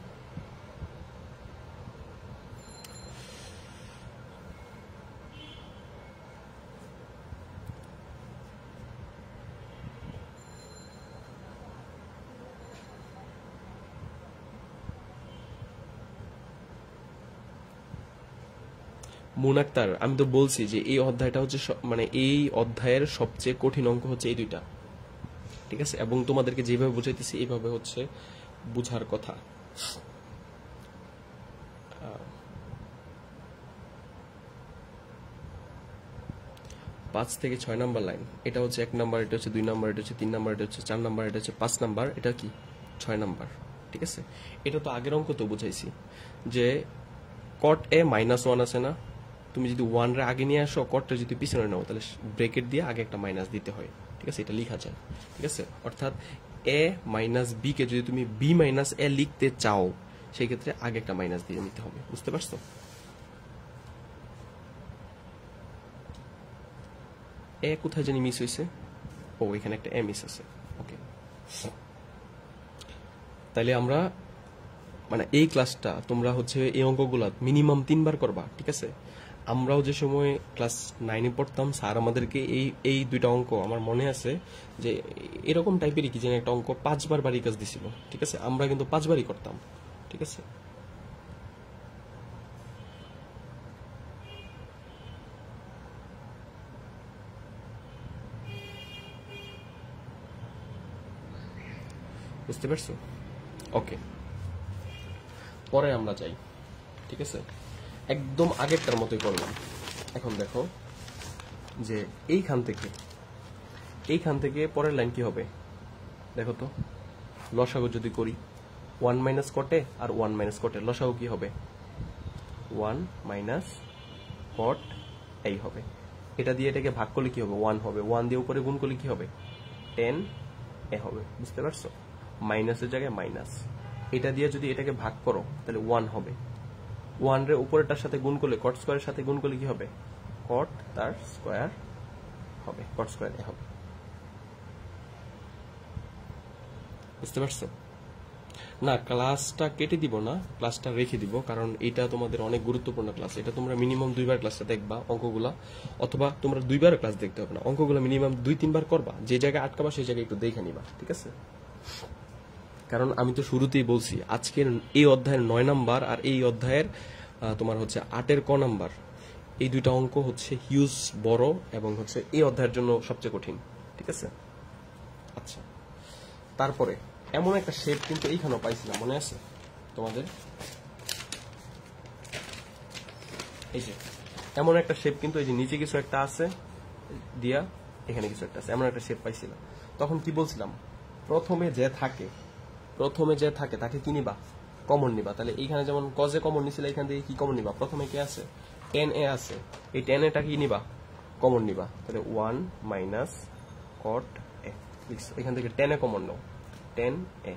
মুন আক্তার, আমি তো বলছি যে এই অধ্যায়টা হচ্ছে মানে এই অধ্যায়ের সবচেয়ে কঠিন অঙ্ক হচ্ছে এই দুইটা, ঠিক আছে। এবং তোমাদেরকে যেভাবে বুঝাইতেছি এইভাবে হচ্ছে বুঝার কথা। 5 থেকে 6 নাম্বার লাইন, এটা হচ্ছে 1 নাম্বার, এটা হচ্ছে 2 নাম্বার, এটা হচ্ছে 3 নাম্বার, এটা হচ্ছে 4 নাম্বার, এটা হচ্ছে 5 নাম্বার, এটা কি 6 নাম্বার। ঠিক আছে, এটা তো আগের অঙ্ক তো বুঝাইছি যে কট এ -1 আছে না, তুমি যদি 1 রে আগে নিয়ে আসো, কটটা যদি পিছনে নাও, তাহলে ব্রেকেট দিয়ে আগে একটা মাইনাস দিতে হয়। ঠিক আছে, এটা লেখা যায়। ঠিক আছে, অর্থাৎ এ মাইনাস বি কে যদি তুমি বি মাইনাস এ লিখতে চাও, সেই ক্ষেত্রে আগে একটা মাইনাস দিয়ে নিতে হবে। বুঝতে পারছো? এ কোথায় জানি মিস হয়েছে, ও এখানে একটা এ মিস আছে। ওকে, তাইলে আমরা মানে এই ক্লাসটা তোমরা হচ্ছে এই অঙ্কগুলা মিনিমাম 3 বার করবা। ঠিক আছে, আমরাও যে সময় ক্লাস 9-এ পড়তাম, স্যার আমাদেরকে এই দুইটা অঙ্ক আমার মনে আছে যে এরকম টাইপেরই কি যেন একটা অঙ্ক 5 বার বাড়ি কাজ দিছিল। ঠিক আছে, আমরা কিন্তু 5 বারই করতাম। ঠিক আছে, বুঝতে পারছো? ওকে, পরে আমরা যাই। ঠিক আছে, একদম আগেরটার মতোই করলাম। এখন দেখো যে এইখান থেকে পরের লাইন কি হবে, দেখো তো। লসাগু যদি করি 1 মাইনাস কটে আর 1 মাইনাস কটে, লসাগু কি হবে 1 মাইনাস কট এই হবে। এটা দিয়ে এটাকে ভাগ করলে কি হবে 1 হবে, 1 দিয়ে উপরে গুণ করলে কি হবে 10 এ হবে। বুঝতে পারছো? মাইনাসের জায়গায় মাইনাস, এটা দিয়ে যদি এটাকে ভাগ করো তাহলে 1 হবে। 1 রে উপরেরটার সাথে গুণ করলে, কট স্কয়ারের সাথে গুণ করলে কি হবে কট তার স্কয়ার হবে, কট স্কয়ার এ হবে। বুঝতে পারছো? না, ক্লাসটা কেটে দিব না, ক্লাসটা রেখে দিব, কারণ এটা তোমাদের অনেক গুরুত্বপূর্ণ ক্লাস। এটা তোমরা মিনিমাম 2 বার ক্লাসটা দেখবা অঙ্কগুলা, অথবা তোমরা 2 বার ক্লাস দেখতে হবে না, অঙ্কগুলো মিনিমাম 2-3 বার করবা। যে জায়গায় আটকাবা সেই জায়গায় একটু দেখে নিবা। ঠিক আছে, কারণ আমি তো শুরুতেই বলছি আজকের এই অধ্যায়ের 9 নাম্বার আর এই অধ্যায়ের তোমার হচ্ছে 8-এর ক নাম্বার, এই দুইটা অঙ্ক হচ্ছে হিউজ বড় এবং হচ্ছে এই অধ্যায়ের জন্য সবচেয়ে কঠিন। ঠিক আছে, আচ্ছা, তারপরে এমন একটা শেপ কিন্তু এইখানেও পাইছিলাম, মনে আছে তোমাদের? এই যে এমন একটা শেপ কিন্তু, এই যে নিচে কিছু একটা আছে দিয়া, এখানে কিছু একটা আছে, এমন একটা শেপ পাইছিলাম। তখন কি বলছিলাম, প্রথমে যে থাকে তাকে কি নিবা, কমন নিবা। তাহলে এইখানে যেমন কজে কমন নিছিল, এখান থেকে কি কমন নিবা, প্রথমে কি আছে tan a আছে, এই tan a টা কি নিবা, কমন নিবা। তাহলে 1 মাইনাস cot a, এখান থেকে tan a common now, tan a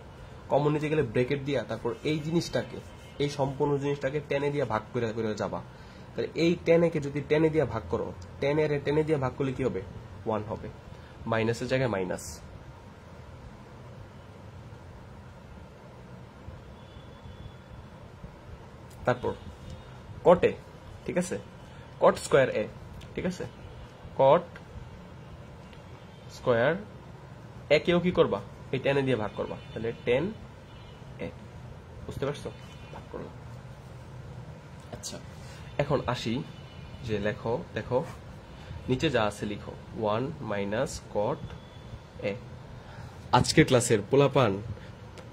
common নিতে গেলে ব্রেকেট দিয়া তারপর এই জিনিসটাকে, এই সম্পূর্ণ জিনিসটাকে tan a দিয়ে ভাগ করে করে যাবা। তাহলে এই tan a কে যদি tan a দিয়ে ভাগ করো, tan a রে tan a দিয়ে ভাগ করলে কি হবে 1 হবে, মাইনাসের জায়গায় মাইনাস। তারপর কটে, ঠিক আছে, কট স্কয়ার এ, ঠিক আছে, কট স্কয়ার এ কেও কি করবা, এই tan a দিয়ে ভাগ করবা, তাহলে tan a। বুঝতে পারছো? ভাগ করলাম। আচ্ছা, এখন আসি যে দেখো নিচে যা আছে লিখো 1 মাইনাস কট এ। আজকের ক্লাসের পোলাপান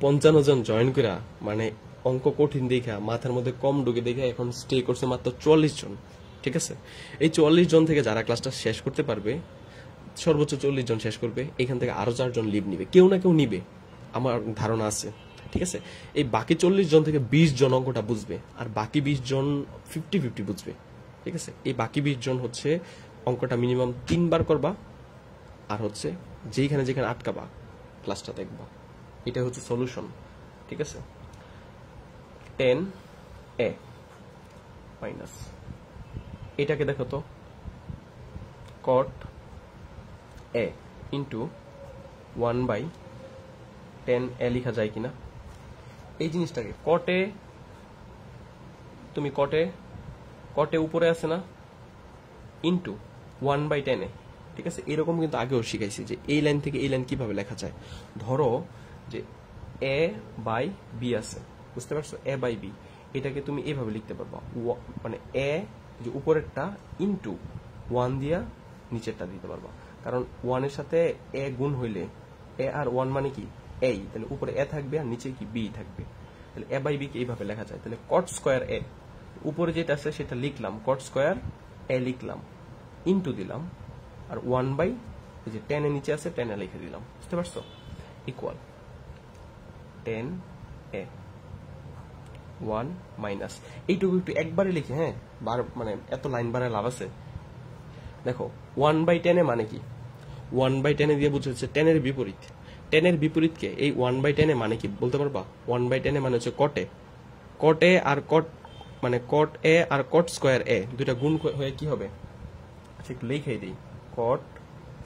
55 জন জয়েন করা, মানে অঙ্ক কঠিন দেখা মাথার মধ্যে কম ঢুকে দেখে এখন স্টে করছে মাত্র 44 জন। ঠিক আছে, এই 44 জন থেকে যারা ক্লাসটা শেষ করতে পারবে, সর্বোচ্চ 40 জন শেষ করবে, এখান থেকে আরো 4 জন লিভ নিবে, কেউ না কেউ নিবে আমার ধারণা আছে। ঠিক আছে, এই বাকি 40 জন থেকে 20 জন অঙ্কটা বুঝবে, আর বাকি 20 জন 50-50 বুঝবে। ঠিক আছে, এই বাকি 20 জন হচ্ছে অঙ্কটা মিনিমাম 3 বার করবা, আর হচ্ছে যেখানে আটকাবা ক্লাসটা দেখবা। এটা হচ্ছে সলিউশন। ঠিক আছে, tan a মাইনাস এটাকে দেখো তো cot a into 1/tan a লেখা যায় কিনা। এই জিনিসটাকে কটে, তুমি কটে উপরে আছে না, ইন্টু 1/tan a। ঠিক আছে, এরকম কিন্তু আগেও শিখাইছি যে এই লাইন থেকে এই লাইন কিভাবে লেখা যায়। ধরো যে a বাই b আছে, বুঝতে পারছো, a বাই b, এটাকে তুমি এভাবে লিখতে পারবা, মানে a যে উপরেরটা ইন্টু 1 দিয়া নিচেরটা দিতে পারবা, কারণ 1 এর সাথে a গুণ হইলে a আর 1 মানে কি a, তাহলে উপরে a থাকবে আর নিচে কি b থাকবে। তাহলে a বাই b কে এইভাবে লেখা যায়। তাহলে cot স্কয়ার a, উপরে যেটা আছে সেটা লিখলাম, cot স্কয়ার a লিখলাম, ইন্টু দিলাম আর 1/, এই যে 10 এর নিচে আছে 10 এ লিখে দিলাম, বুঝতে পারছো? ইকুয়াল 10a 1 মাইনাস, এইটুকু একটু একবারে লিখে, হ্যাঁ মানে এত লাইন বাড়ায় লাভ আছে? দেখো 1/10 এ মানে কি? 1/10 এ দিয়ে বুঝাচ্ছে 10 এর বিপরীত। 10 এর বিপরীতকে এই 1/10 এ মানে কি বলতে পারবা? 1/10 এ মানে হচ্ছে কটে। কটে আর কট মানে কট এ আর কট স্কয়ার এ দুইটা গুণ হয়ে কি হবে? আচ্ছা একটু লিখেই দিই, কট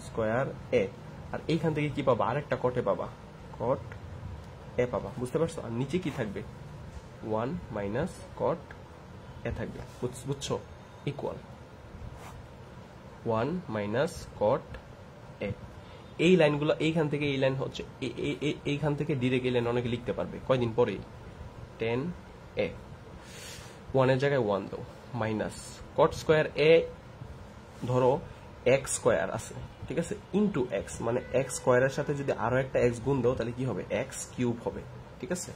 স্কয়ার এ, আর এইখান থেকে কি পাবা? আরেকটা কটে পাবা, কট এ পাবা, বুঝতে পারছো? আর নিচে কি থাকবে? 1 মাইনাস কট এ থাকবে, বুঝছো? ইকুয়াল 1 মাইনাস কট এ। এই লাইনগুলো এইখান থেকে এই লাইন হচ্ছে এইখান থেকে ডিরেক্ট এই লাইন অনেকে লিখতে পারবে কয়দিন পরে। 10a 1 এর জায়গায় 1 দাও, মাইনাস কট স্কয়ার এ, ধরো x স্কয়ার আছে, ঠিক আছে, ইনটু x, মানে x স্কয়ারের সাথে যদি আরো একটা x গুণ দাও তাহলে কি হবে? x কিউব হবে, ঠিক আছে?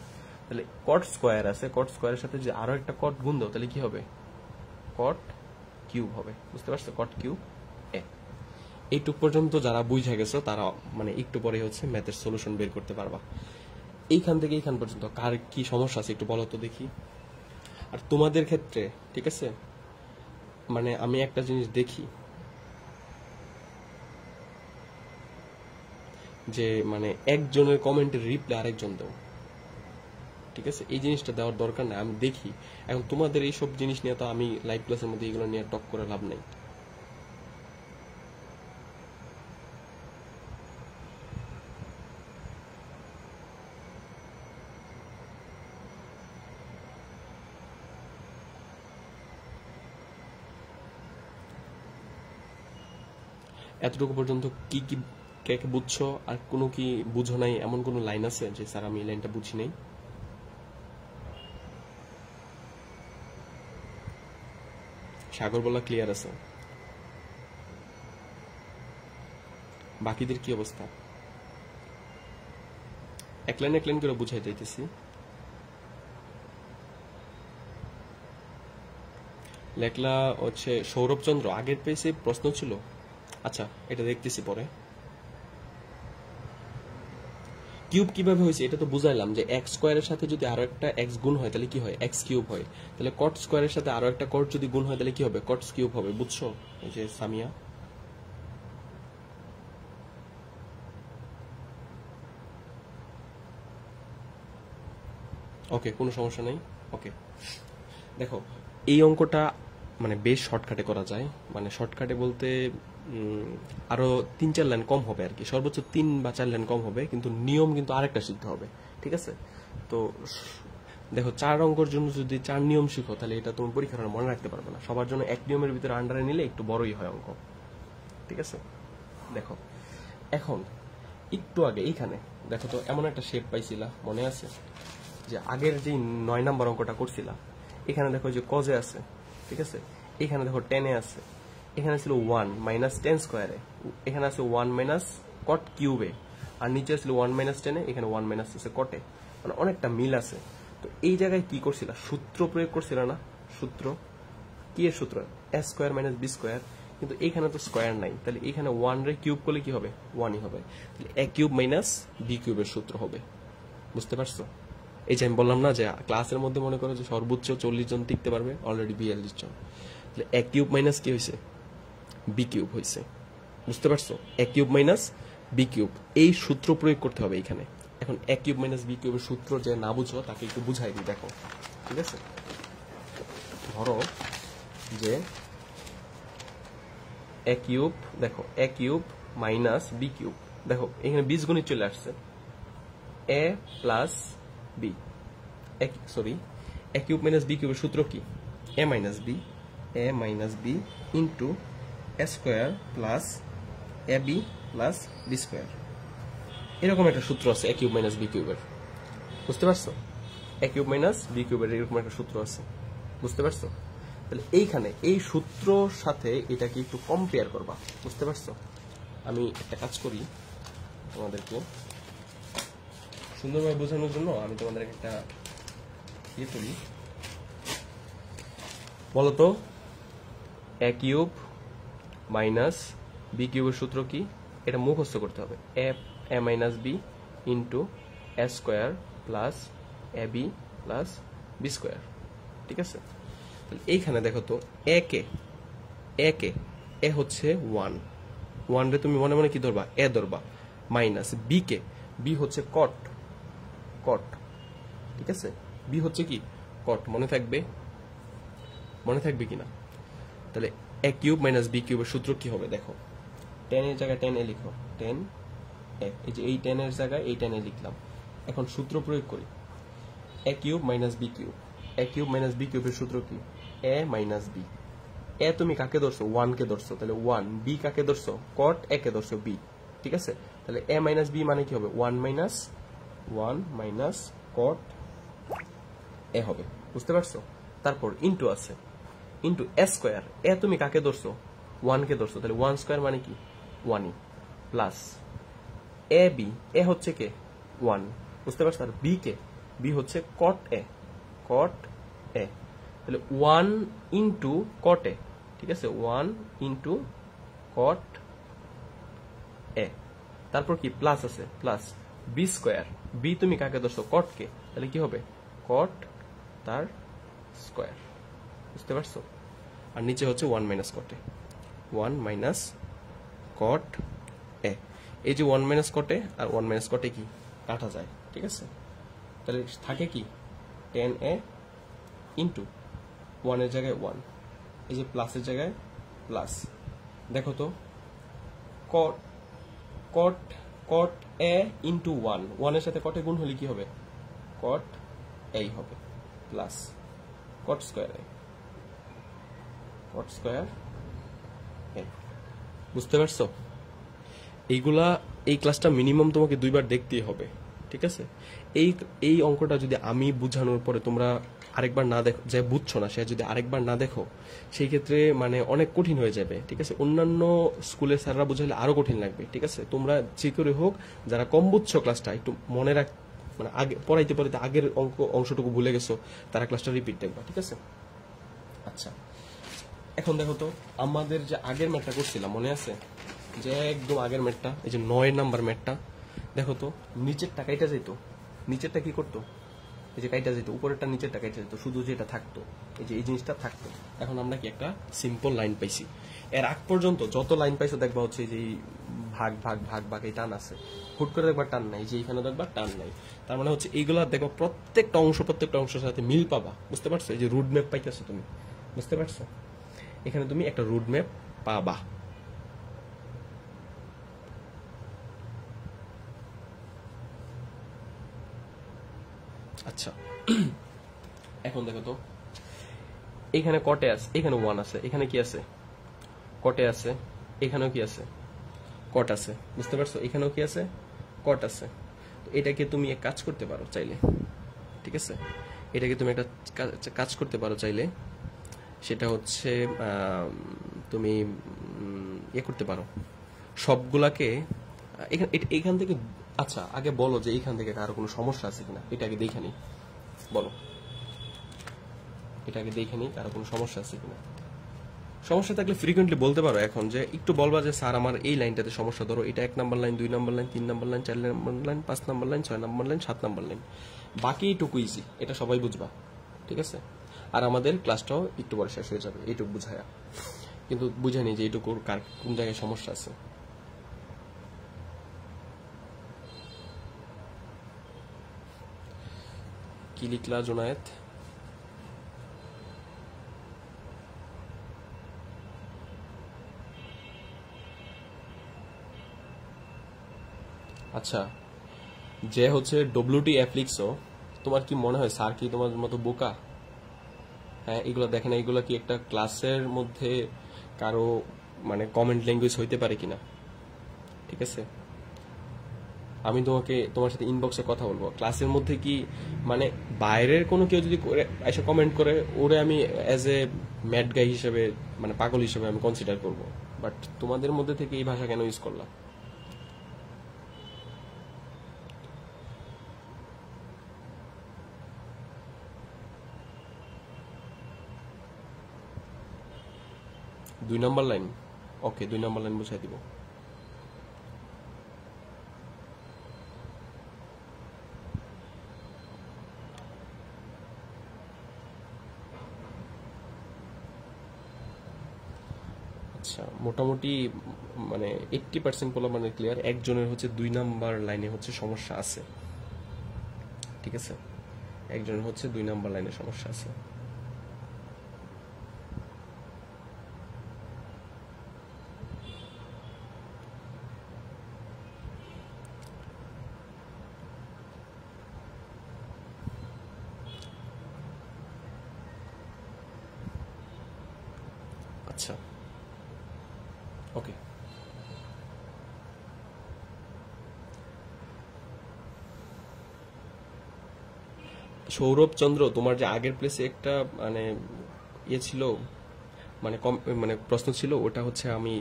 তাহলে কট স্কয়ার আছে, কট স্কয়ারের সাথে যদি আরো একটা কট গুণ দাও তাহলে কি হবে? কট কিউব হবে, বুঝতে পারছো? কট কিউব এ। এইটুক পর্যন্ত যারা বুঝে গেছো তারা মানে একটু পরে হচ্ছে ম্যাথের সলিউশন বের করতে পারবা। এইখান থেকে এইখান পর্যন্ত কার কি সমস্যা আছে একটু বলো তো দেখি। আর তোমাদের ক্ষেত্রে, ঠিক আছে, মানে আমি একটা জিনিস দেখি যে মানে একজনের কমেন্টের রিপ্লাই আরেকজন দাও, ঠিক আছে? এই জিনিসটা দেওয়ার দরকার নাই, আমি দেখি। এখন তোমাদের এইসব জিনিস নিয়ে তো আমি লাইভ ক্লাসের মধ্যে এগুলো নিয়ে টক করে লাভ নাই। এতটুকু পর্যন্ত কি কি কে কে বুঝছো? আর কোনো কি বুঝো নাই এমন কোনো লাইন আছে যে স্যার আমি এই লাইনটা বুঝি নাই? সাগর বলা ক্লিয়ার আছে, বাকিদের কি অবস্থা? এক লাইন করে বুঝাই যাইতেছি। লেখলা হচ্ছে সৌরভচন্দ্র, আগের পেজে প্রশ্ন ছিল, আচ্ছা এটা দেখতেছি পরে। কিউব কিভাবে হয়েছে এটা তো বুঝাইলাম, যে এক্স স্কোয়ারের সাথে যদি আরো একটা এক্স গুণ হয় তাহলে কি হয়? এক্স কিউব হয়। তাহলে কট স্কোয়ারের সাথে আরো একটা কট যদি গুণ হয় তাহলে কি হবে? কট কিউব হবে, বুঝছো? এই যে সামিয়া, ওকে, কোনো সমস্যা নেই। ওকে, দেখো এই অঙ্কটা মানে বেশ শর্টকাটে করা যায়, মানে শর্টকাটে বলতে আরো 3-4 লাইন কম হবে আর কি, সর্বোচ্চ 3 বা 4 লাইন কম হবে, কিন্তু নিয়ম কিন্তু আরেকটা শিখতে হবে, ঠিক আছে? তো দেখো 4 অঙ্কের জন্য যদি 4 নিয়ম শিখো তাহলে এটা তুমি পরীক্ষার হলে মনে রাখতে পারবে না। সবার জন্য এক নিয়মের ভিতরে আন্ডারে নিলে একটু বড়ই হয় অঙ্ক, ঠিক আছে? দেখো এখন একটু আগে এইখানে দেখো তো এমন একটা শেপ পাইছিলা, মনে আছে? যে আগের যে 9 নাম্বার অঙ্কটা করছিলা, এখানে দেখো যে কজে আছে, ঠিক আছে? এখানে দেখো 10 এ আছে, এখানে ছিল 1 মাইনাস 10 স্কয়ারে, এখানে আছে 1 মাইনাস কট কিউবে, আর নিচে ছিল 1 মাইনাস 10 এ, এখানে 1 মাইনাস আছে কটে, মানে অনেকটা মিল আছে। তো এই জায়গায় কি করছিলা? সূত্র প্রয়োগ করছিলা না? সূত্র কি এর সূত্র? a square minus b square, কিন্তু এখানে তো স্কয়ার নাই, তাহলে এখানে 1 রে কিউব করলে কি হবে? 1ই হবে। তাহলে a কিউব মাইনাস b কিউবের সূত্র হবে, বুঝতে পারছো? এই যে আমি বললাম না যে ক্লাসের মধ্যে মনে করো যে সর্বোচ্চ 40 জন টিকতে পারবে, অলরেডি 42 জন, তাহলে a কিউব মাইনাস কি হয়েছে? b কিউব হয়েছে, বুঝতে পারছো? a cube minus b cube, এই সূত্র প্রয়োগ করতে হবে এখানে। এখন a কিউব মাইনাস b কিউবের সূত্র যে না বুঝো তাকে একটু বুঝাই দিই, দেখো, ঠিক আছে? ধরো যে a কিউব, দেখো a cube minus b cube, দেখো এখানে বীজগণিত চলে আসছে, a plus b, sorry a cube minus b কিউবের সূত্র কি? a minus b into a square plus ab plus b square, এরকম একটা সূত্র আছে a কিউব মাইনাস b কিউবের, বুঝতে পারছো? a কিউব মাইনাস b কিউবের এরকম একটা সূত্র আছে, বুঝতে পারছো? তাহলে এইখানে এই সূত্রর সাথে এটাকে একটু কম্পেয়ার করবা, বুঝতে পারছো? আমি একটা কাজ করি, তোমাদেরকে সুন্দরভাবে বোঝানোর জন্য আমি তোমাদেরকে একটা ইয়ে করি, বলতো a কিউব মাইনাস বি কিউবের সূত্র কি, এটা মুখস্থ করতে হবে। এ minus B into A square plus A B plus B square. ঠিক আছে, এইখানে দেখো তো এ কে এ হচ্ছে 1 রে তুমি মনে মনে কি ধরবা, এ ধরবা, মাইনাস বি কে, বি হচ্ছে কট, ঠিক আছে, বি হচ্ছে কি কট, মনে থাকবে কিনা? তাহলে এ কিউব মাইনাস বি কিউবের সূত্র কি হবে দেখো, 10 এর জায়গায় 10 এ লিখো, 10 এ, এই যে এই 10 এর জায়গায় এই 10 এ লিখলাম। এখন সূত্র প্রয়োগ করি, এ কিউব মাইনাস বি কিউবের সূত্র কি, এ মাইনাস বি। এ তুমি কাকে ধরছো, 1 কে ধরছো, তাহলে 1, বি কাকে ধরছো, কট এ কে ধরছো, বি। ঠিক আছে, তাহলে এ মাইনাস বি মানে কি হবে, 1 মাইনাস কট এ হবে, বুঝতে পারছো? তারপর ইন্টু আছে, ইন্টু এ স্কোয়ার, এ তুমি কাকে ধরছো, 1 কে ধরছো, তাহলে 1 স্কোয়ার মানে কি 1ই, প্লাস এ বি, এ হচ্ছে কে 1, বুঝতে পারছো? আর বি কে, বি হচ্ছে কট এ, তাহলে 1 ইন্টু কট এ, ঠিক আছে, 1 ইন্টু কট এ, তারপর কি প্লাস আছে, প্লাস বি স্কোয়ার, বি তুমি কাকে ধরছো, কট কে, তাহলে কি হবে কট তার স্কোয়ার, বুঝতে পারছো? আর নিচে হচ্ছে 1 মাইনাস কট এ, 1 মাইনাস কট এ। এই যে 1 মাইনাস কট এ আর 1 মাইনাস কট এ কি কাটা যায়, ঠিক আছে? তাহলে থাকে কি 10 এ ইন্টু 1 এর জায়গায় 1, এই যে প্লাসের জায়গায় প্লাস, দেখো তো কট এ ইন্টু 1 এর সাথে কটে গুণ হলে কি হবে, কট এই হবে, প্লাস কট স্কোয়ার এ, বুঝতে পারছো? এইগুলা, এই ক্লাসটা মিনিমাম তোমাকে 2 বার দেখতেই হবে, ঠিক আছে? এই অঙ্কটা যদি আমি বুঝানোর পরে তোমরা আরেকবার না দেখো, যে বুঝছো না সে যদি আরেকবার না দেখো, সেই ক্ষেত্রে মানে অনেক কঠিন হয়ে যাবে, ঠিক আছে? অন্যান্য স্কুলের স্যাররা বুঝাইলে আরো কঠিন লাগবে, ঠিক আছে? তোমরা যে করে হোক যারা কম বুঝছো ক্লাসটা একটু মনে রাখ, মানে আগে পড়াইতে আগের অংশটুকু ভুলে গেছো, তারা ক্লাসটা রিপিট দেখবা, ঠিক আছে? আচ্ছা, এখন দেখো তো আমাদের যে আগের ম্যাথটা করছিলাম মনে আছে, যে একদম আগের ম্যাথটা, এই যে 9 নাম্বার ম্যাথটা, দেখো তো নিচেরটা কাইটা যেত, নিচেরটা কি করতো, এই যে কাইটা যেত, উপরেরটা নিচেরটা কাইটা যেত, শুধু যেটা থাকতো এই যে এই জিনিসটা থাকতো। এখন আমরা কি একটা সিম্পল লাইন পাইছি, এর আগ পর্যন্ত যত লাইন পাইছো দেখবা হচ্ছে যে ভাগ ভাগ ভাগ ভাগ এই টান আছে, হুট করে দেখবা টান নাই, যে এইখানে দেখবা টান নাই, তার মানে হচ্ছে এইগুলা দেখবা প্রত্যেকটা অংশের সাথে মিল পাবা, বুঝতে পারছো? এই যে রুট ম্যাপ পাইতেছো তুমি, বুঝতে পারছো? এখানে তুমি একটা রুট ম্যাপ পাবা। আচ্ছা, এখন দেখো তো এখানে কটে আছে, এখানে 1 আছে, এখানে কি আছে কটে আছে, এখানেও কি আছে কট আছে, বুঝতে পারছো? এখানেও কি আছে কট আছে। তো এটাকে তুমি এক কাজ করতে পারো চাইলে, ঠিক আছে? এটাকে তুমি একটা কাজ করতে পারো চাইলে, সেটা হচ্ছে তুমি ইয়ে করতে পারো সবগুলাকে এখান থেকে। আচ্ছা, আগে বলো যে এইখান থেকে কারো কোনো সমস্যা আছে কিনা, এটা আগে দেখে নি, বলো, এটা আগে দেখে নি কারো কোনো সমস্যা আছে কিনা। সমস্যা থাকলে ফ্রিকুয়েন্টলি বলতে পারো, এখন যে একটু বলবা যে স্যার আমার এই লাইনটাতে সমস্যা, ধরো এটা 1 number line, 2 number line, 3 number line, 4 number line, 5 number line, 6 number line, 7 number line, বাকি এইটুকু ইজি, এটা সবাই বুঝবা, ঠিক আছে? আর আমাদের ক্লাসটাও একটু পরে শেষ হয়ে যাবে এইটুকু বুঝায়া, কিন্তু বুঝাইনি যে এইটুকুর কার কোন জায়গায় সমস্যা আছে। কি লিখলা জোনায়েত? আচ্ছা, যে হচ্ছে WTF লিখছো, তোমার কি মনে হয় স্যার কি তোমার মতো বোকা? হ্যাঁ, এগুলো দেখেন, এগুলো কি একটা ক্লাসের মধ্যে কারো মানে কমেন্ট ল্যাঙ্গুয়েজ হইতে পারে কিনা, ঠিক আছে? আমি তোমার সাথে ইনবক্সে কথা বলবো, ক্লাসের মধ্যে কি মানে বাইরের কোনো কেউ যদি এসে কমেন্ট করে, ওরে আমি অ্যাজ এ ম্যাড গাই হিসেবে, মানে পাগল হিসেবে আমি কনসিডার করব, বাট তোমাদের মধ্যে থেকে এই ভাষা কেন ইউজ করলাম? দুই নাম্বার লাইন ওকে 2 নাম্বার লাইন বসাই দিব। আচ্ছা, মোটামুটি মানে 80% পোলা মানে ক্লিয়ার, একজনের হচ্ছে 2 নাম্বার লাইনে হচ্ছে সমস্যা আছে, ঠিক আছে, একজনের হচ্ছে 2 নাম্বার লাইনে সমস্যা আছে। আচ্ছা ওকে, সৌরভ চন্দ্র, তোমার যে আগের প্লেসে একটা মানে ইয়ে ছিল, মানে কম মানে প্রশ্ন ছিল, ওটা হচ্ছে আমি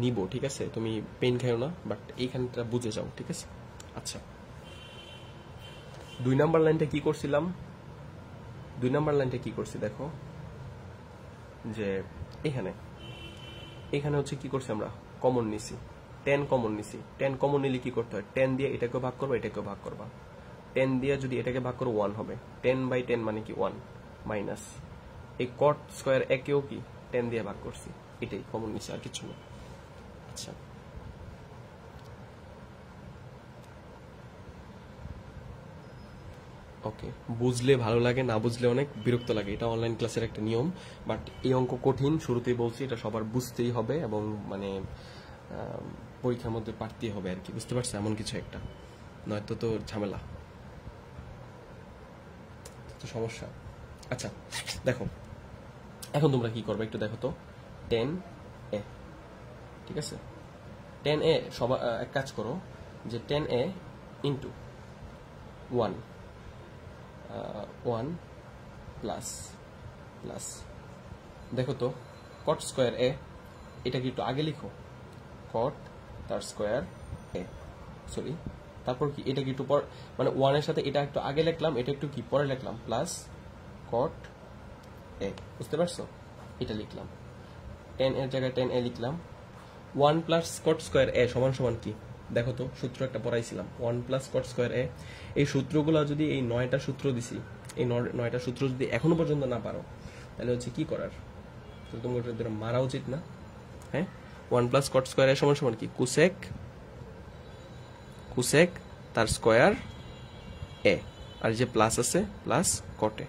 নিব, ঠিক আছে, তুমি পেন খাইও না, বাট এইখানটা বুঝে যাও, ঠিক আছে। আচ্ছা, 2 নাম্বার লাইনটা কি করছিলাম, 2 নাম্বার লাইনটা কি করছি দেখো, যে এখানে এখানে হচ্ছে কি করছি আমরা, কমন নিছি, 10 কমন নিছি। 10 কমন নিলে কি করতে হয়, 10 দিয়ে এটাকেও ভাগ করবা, এটাকেও ভাগ করবা। 10 দিয়ে যদি এটাকে ভাগ করো 1 হবে, 10/10 মানে কি 1 মাইনাস এই কট স্কয়ার একেও কি 10 দিয়ে ভাগ করছি, এটাই কমন নিছি, আর কিছু না। আচ্ছা, ওকে, বুঝলে ভালো লাগে, না বুঝলে অনেক বিরক্ত লাগে, এটা অনলাইন ক্লাসের একটা নিয়ম। বাট এই অঙ্ক কঠিন, শুরুতেই বলছি, এটা সবার বুঝতেই হবে, এবং মানে পরীক্ষার মধ্যে পারতেই হবে আর কি, বুঝতে পারছো, এমন কিছু একটা, নয়তো তো ঝামেলা, তো সমস্যা। আচ্ছা দেখো, এখন তোমরা কি করবে একটু দেখো তো, 10a, ঠিক আছে, 10a সবাই এক কাজ করো, যে 10a ইন্টু 1 1 প্লাস প্লাস, দেখো তো কট স্কোয়ার এ, এটা কি একটু আগে লিখো, কট তার স্কোয়ার এ, সরি, তারপর কি এটা কি একটু পর, মানে 1 এর সাথে এটা একটু আগে লিখলাম, এটা একটু কি পরে লিখলাম, প্লাস কট এ, বুঝতে পারছো, এটা লিখলাম, 10 এর জায়গায় 10a লিখলাম। 1 প্লাস কট স্কোয়ার এ সমান সমান কি, দেখো তো, সূত্র একটা পড়াইছিলাম, 1 প্লাস কট স্কোয়ার এ। এই সূত্রগুলো যদি, এই 9টা সূত্র দিছি, এই 9টা সূত্র যদি এখনো পর্যন্ত না পারো, তাহলে হচ্ছে কি করার, তো তোমার মারা উচিত না, হ্যাঁ। 1 প্লাস কট স্কোয়ার এ সমান সমান কি, কুসেক কুসেক তার স্কোয়ার এ, আর যে প্লাস আছে প্লাস কটে।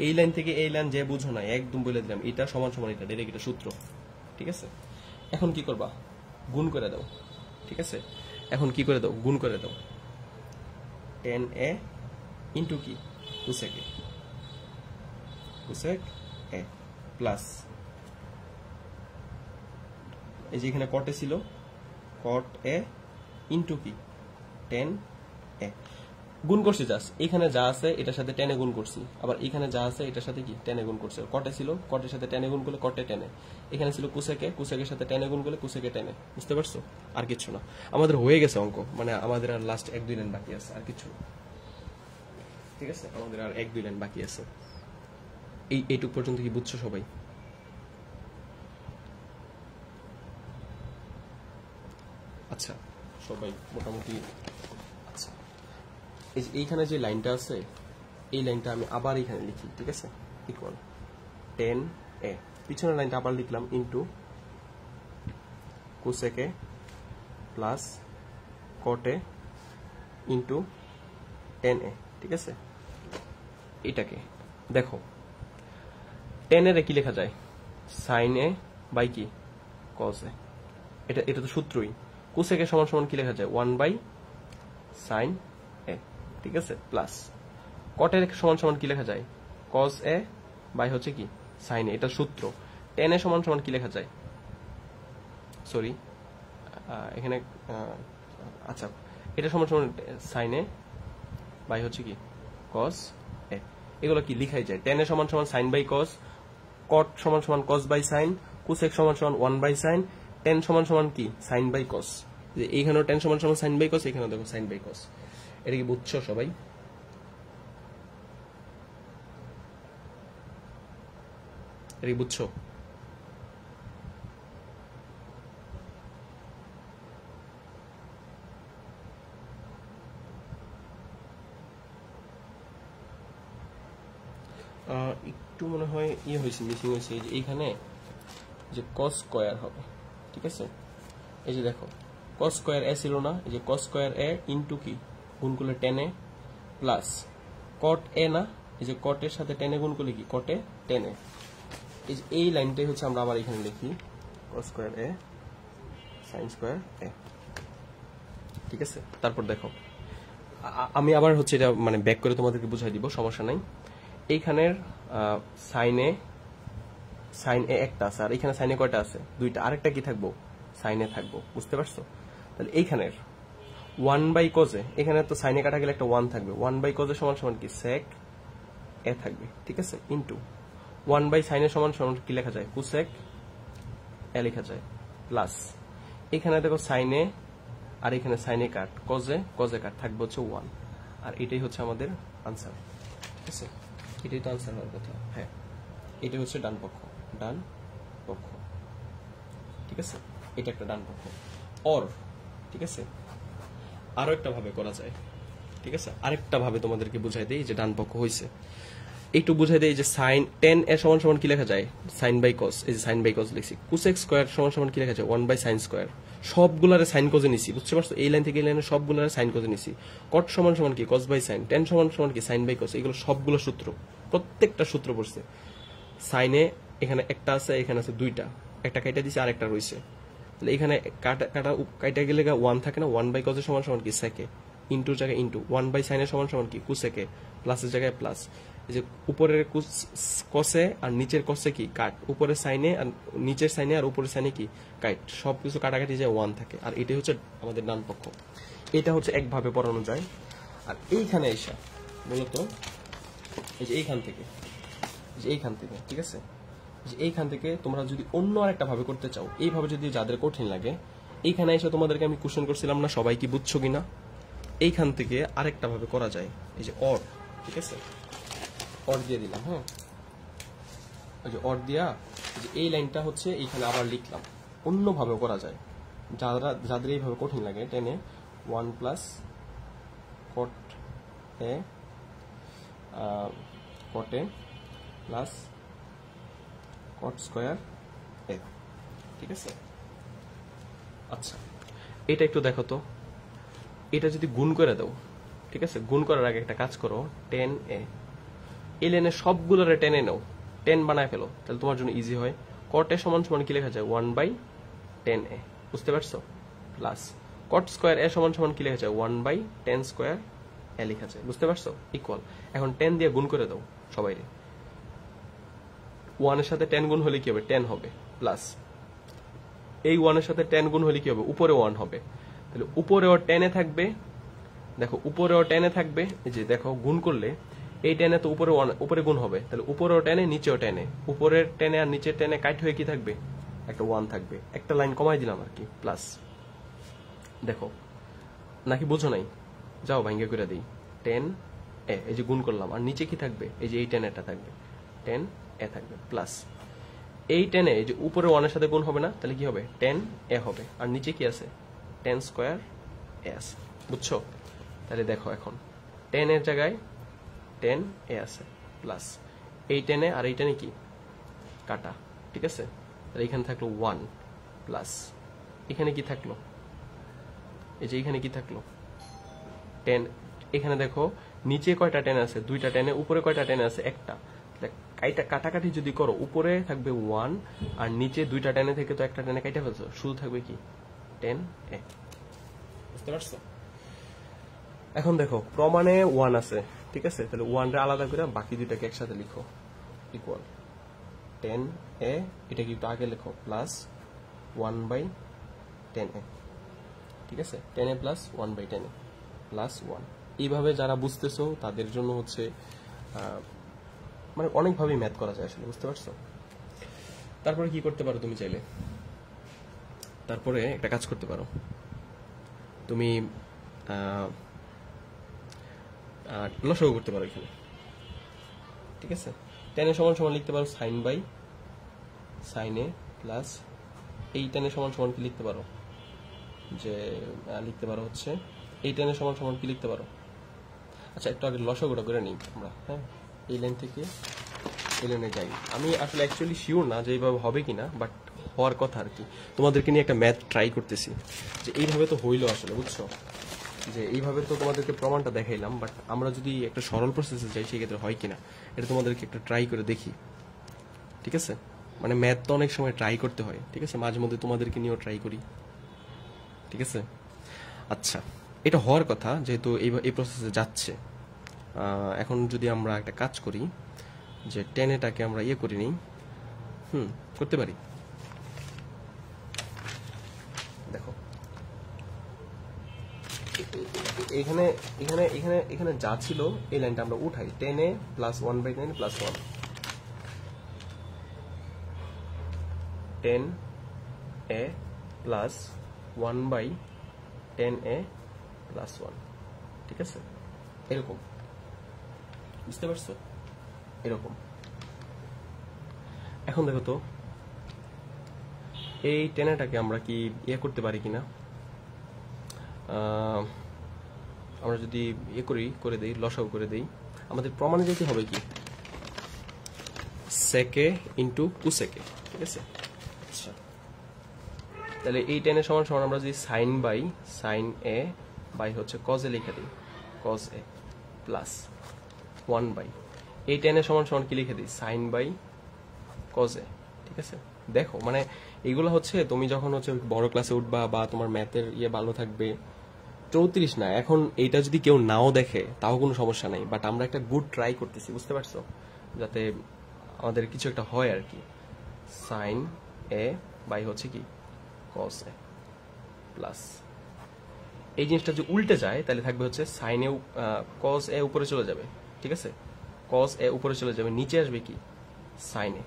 এই লাইন থেকে এই লাইন যে বুঝো না, একদম বলে দিলাম, এটা সমান সমান এটা, ডাইরেক্ট এটা সূত্র, ঠিক আছে। এখন কি করবা, গুণ করে দাও, ঠিক আছে, এখন কি করে দাও, গুণ করে দাও, 10a ইন্টু কি, কুসেক এ, কুসেক এ প্লাস, এই যে এখানে কটে ছিল, কট এ ইন্টু কি 10a, গুণ করছি জাস্ট, এখানে যা আছে এটার সাথে 10 এ গুণ করছি, আবার এখানে যা আছে এটার সাথে কি 10 এ গুণ করছি। কটে ছিল, কটের সাথে 10 এ গুণ করলে কটে 10 এ, এখানে ছিল কুসেকে, কুসেকের সাথে 10 এ গুণ করলে কুসেকে 10 এ, বুঝতে পারছো, আর কিছু না, আমাদের হয়ে গেছে অঙ্ক, মানে আমাদের আর লাস্ট 1-2 লাইন বাকি আছে, আর কিছু না, ঠিক আছে, আমাদের আর 1-2 লাইন বাকি আছে। এইটুক পর্যন্ত কি বুঝছো সবাই? আচ্ছা, সবাই মোটামুটি। আচ্ছা, এইখানে যে লাইনটা আছে, এই লাইনটা আমি আবার এখানে লিখি, ঠিক আছে, ইকুয়াল 10a, পিছনের লাইনটা আবার লিখলাম, ইন্টু কোসেকে প্লাস কটে ইন্টু 10a, ঠিক আছে। এটাকে দেখো, 10 এর কি লেখা যায়, সাইন এ বাই কি কস এ, এটা তো সূত্রই। কোসেকে সমান সমান কি লেখা যায়, 1/sin এ, ঠিক আছে, প্লাস কটের সমান সমান কি লেখা যায়, কস এ বাই হচ্ছে কি সাইন এ, এটা সূত্র। 10 এ সমান সমান কি লেখা যায়, সরি এখানে, আচ্ছা, এটা সমান সমান সাইন এ বাই হচ্ছে কি কস এ, এগুলো কি লিখাই যায়। 10 এ সমান সমান সাইন বাই কস, কট সমান সমান কস বাই সাইন, কোসেক সমান সমান 1/sin, 10 সমান সমান কি সাইন বাই কস, যে এইখানেও 10 সমান সমান সাইন বাই কস, এখানেও দেখো সাইন বাই কস। এটা কি বুঝছো সবাই? এটা কি বুঝছো? একটু মনে হয় ইয়ে হয়েছে, মিসিং হয়েছে। এই যে এইখানে যে কস স্কোয়ার হবে, ঠিক আছে, এই যে দেখো কস স্কোয়ার এ ছিল না, এই যে কস স্কোয়ার এ ইন্টু কি গুণ করলে টেনে প্লাস কট এ না, এই যে কটের সাথে টেনে গুণ করলে কি কটে টেনে। এই যে এই লাইনটাই হচ্ছে আমরা আবার এখানে লিখি কস square A sine square A, ঠিক আছে। তারপর দেখো আমি আবার হচ্ছে এটা মানে ব্যাক করে তোমাদেরকে বুঝাই দিব, সমস্যা নাই। এইখানের সাইন এ একটা আছে, আর এখানে সাইনে কয়টা আছে? দুইটা। আরেকটা কি থাকবো? সাইনে থাকবো, বুঝতে পারছো? তাহলে এইখানের 1/cos, এখানে তো সাইনে কাটা গেলে একটা 1 থাকবে, 1/cos সমান সমান কি sec এ থাকবে, ঠিক আছে, ইন্টু 1/sin সমান সমান কি লেখা যায়? cosec এ লেখা যায়, প্লাস এখানে দেখো সাইনে আর এখানে সাইনে কাট কজে কাট থাকবে হচ্ছে 1, আর এটাই হচ্ছে আমাদের আনসার, ঠিক আছে। এটাই তো আনসার হওয়ার কথা। হ্যাঁ, এটাই হচ্ছে ডান পক্ষ, ঠিক আছে, এটা একটা ডান পক্ষ। অর, ঠিক আছে, আরো একটা ভাবে করা যায়, ঠিক আছে। আরেকটা ভাবে তোমাদেরকে বুঝাই দেই যে ডান পক্ষ হইছে, একটু বুঝাই দেই যে সাইন টেন এর সমান সমান কি লেখা যায়? সাইন বাই কস, এই যে সাইন বাই কস লিখছি। কোসেক স্কোয়ার সমান সমান কি লেখা যায়? 1/sin square. সবগুলারে সাইন কজে নিছি, বুঝতে পারছো? এই লাইন থেকে এই লাইনে সবগুলারে সাইন কজে নিছি। কট সমান সমান কি কস বাই সাইন, টেন সমান সমান কি সাইন বাই কস। এগুলো সবগুলো সূত্র, প্রত্যেকটা সূত্র পড়ছে। সাইনে এখানে একটা আছে, এখানে আছে দুইটা, একটা কাইটা দিছে আর একটা রইছে। তাহলে এখানে কাইটা গেলে 1 থাকে না, 1/cos সমান সমান কি সেকে, ইন্টুর জায়গায় ইন্টু, 1/sin সমান সমান কি কুসেকে, প্লাসের জায়গায় প্লাস। এই যে উপরের কসে আর নিচের কসে কি কাট, উপরের সাইনে আর নিচের সাইনে আর উপরের সাইনে কি কাট, সবকিছু কাটাকাটি যায় 1 থাকে। আর এটাই হচ্ছে আমাদের ডান পক্ষ। এটা হচ্ছে একভাবে পড়ানো যায়। আর এইখানে এসে মূলত এই যে এইখান থেকে, ঠিক আছে, এইখান থেকে তোমরা যদি অন্য আরেকটা ভাবে করতে চাও, এইভাবে যদি যাদের কঠিন লাগে, এইখানে এসে তোমাদেরকে আমি কোশ্চেন করছিলাম না, সবাই কি বুঝছো কিনা? এইখান থেকে আরেকটা ভাবে করা যায়, এই যে অর, ঠিক আছে, অর দিয়ে দিলাম। হ্যাঁ, ওই যে অর দিয়া এই লাইনটা হচ্ছে এইখানে আবার লিখলাম। অন্যভাবে করা যায়, যাদের এইভাবে কঠিন লাগে, টেনে 1 plus cot a plus cot square A, ঠিক আছে। আচ্ছা, এটা একটু দেখো তো, এটা যদি গুণ করে দাও, ঠিক আছে, গুণ করার আগে একটা কাজ করো, টেন এ এই লাইনে সবগুলোরে টেনে নাও, 10 বানায় ফেলো, তাহলে তোমার জন্য ইজি হয়। কট এ সমান সমান কি লেখা যায়? 1/10 এ, বুঝতে পারছো? প্লাস কট স্কোয়ার এ সমান সমান কি লেখা যায়? 1/10 স্কোয়ার এ লেখা যায়, বুঝতে পারছো? ইকুয়াল, এখন 10 দিয়ে গুণ করে দাও সবাইরে। 1 এর সাথে 10 গুণ হলে কি হবে? 10 হবে, প্লাস এই 1 এর সাথে 10 গুণ হলে কি হবে? উপরে 1 হবে, তাহলে উপরেও 10 এ থাকবে। দেখো উপরেও 10 এ থাকবে, এই যে দেখো গুণ করলে এই 10 এ তো উপরে গুণ হবে, তাহলে উপরেও 10 এ নিচেও 10 এ, উপরের 10 এ আর নিচের 10 এ কাট হয়ে কি থাকবে? একটা 1 থাকবে। একটা লাইন কমাই দিলাম আর কি, প্লাস। দেখো নাকি বুঝো নাই? যাও ভাঙ্গে করে দিই, 10 এ, এই যে গুণ করলাম, আর নিচে কি থাকবে? এই যে এই 10 এটা থাকবে, 10 এ থাকবে, প্লাস এই 10 এ, এই যে উপরে 1 এর সাথে গুণ হবে না, তাহলে কি হবে? 10 এ হবে, আর নিচে কি আছে? 10 স্কোয়ার এ আছে, বুঝছো? তাহলে দেখো এখন 10 এর জায়গায় 10 এ আছে, প্লাস এই 10 এ আর এই 10 এ কি কাটা, ঠিক আছে। তাহলে এখানে থাকলো 1, প্লাস এখানে কি থাকলো? এই যে এখানে কি থাকলো? 10। এখানে দেখো নিচে কয়টা 10 আছে? দুইটা 10 এ, উপরে কয়টা 10 আছে? একটা। কাটাকাটি যদি করো, উপরে থাকবে 1 আর নিচে দুইটা 10 থেকে তো একটা 10 কাটা ফেলছো, শুধু থাকবে কি 10 এ, বুঝতে পারছো? এখন দেখো প্রমাণে 1 আছে, ঠিক আছে, তাহলে 1 রে আলাদা করে বাকি দুইটাকে একসাথে লিখো, ইকুয়াল 10 এ, এটা কি একটু আগে লেখো, প্লাস 1/10 এ, ঠিক আছে, 10 এ প্লাস 1/10 এ প্লাস 1। এইভাবে যারা বুঝতেছো তাদের জন্য হচ্ছে মানে অনেকভাবেই ম্যাথ করা যায় আসলে, বুঝতে পারছো? তারপরে কি করতে পারো তুমি চাইলে? তারপরে একটা কাজ করতে পারো, তুমি লসাগু করতে পারো এখানে, ঠিক আছে। 10 এর সমান সমান লিখতে পারো সাইন এ প্লাস এই 10 এর সমান সমান কি লিখতে পারো? যে লিখতে পারো হচ্ছে এই 10 এর সমান সমান কি লিখতে পারো? আচ্ছা, একটু আগে লসাগুটা করে নিই আমরা। হ্যাঁ, এই লাইন থেকে এলেনে যাই। আমি আসলে অ্যাকচুয়ালি শিওর না যে এইভাবে হবে কিনা, বাট হওয়ার কথা আর কি। তোমাদেরকে নিয়ে একটা ম্যাথ ট্রাই করতেছি যে এইভাবে তো হইলো আসলে, বুঝছো, যে এইভাবে তো তোমাদেরকে প্রমাণটা দেখাইলাম, বাট আমরা যদি একটা সরল প্রসেসে যাই সেক্ষেত্রে হয় কিনা এটা তোমাদেরকে একটা ট্রাই করে দেখি, ঠিক আছে? মানে ম্যাথ তো অনেক সময় ট্রাই করতে হয়, ঠিক আছে, মাঝে মধ্যে তোমাদেরকে নিয়েও ট্রাই করি, ঠিক আছে? আচ্ছা, এটা হওয়ার কথা যেহেতু এই প্রসেসে যাচ্ছে। এখন যদি আমরা একটা কাজ করি যে 10 এটাকে আমরা ইয়ে করে নিই, করতে পারি। দেখো এখানে এখানে এখানে এখানে যা ছিল এই লাইনটা আমরা উঠাই, 10a plus 1/10 plus 1, 10a plus 1/10a plus 1, ঠিক আছে? এরকম, বুঝতে পারছো? এরকম। এখন দেখো তো এই 10টাকে আমরা কি ইয়ে করতে পারি কিনা। আমরা যদি ইয়ে করে দেই, লসাগু করে দেই, আমাদের প্রমাণে যেতে হবে কি সেকে ইন্টু কুসেকে, ঠিক আছে? আচ্ছা, তাহলে এই 10 এর সমান সমান আমরা যদি সাইন এ বাই হচ্ছে কজ এ লিখে দিই, কজ এ প্লাস 1 এই 10 এর সমান সমান কি লিখে দিই, সাইন বাই কজ এ, ঠিক আছে? দেখো মানে এগুলো হচ্ছে তুমি যখন হচ্ছে বড় ক্লাসে উঠবা বা তোমার ম্যাথের ইয়ে ভালো থাকবে, 34 না, এখন এইটা যদি কেউ নাও দেখে তাও কোনো সমস্যা নাই, বাট আমরা একটা গুড ট্রাই করতেছি, বুঝতে পারছো, যাতে আমাদের কিছু একটা হয় আর কি। সাইন এ বাই হচ্ছে কি কস এ প্লাস, এই জিনিসটা যদি উল্টে যায় তাহলে থাকবে হচ্ছে সাইন এ, কস এ উপরে চলে যাবে, ঠিক আছে? কস এ উপরে চলে যাবে, নিচে আসবে কি সাইন এ।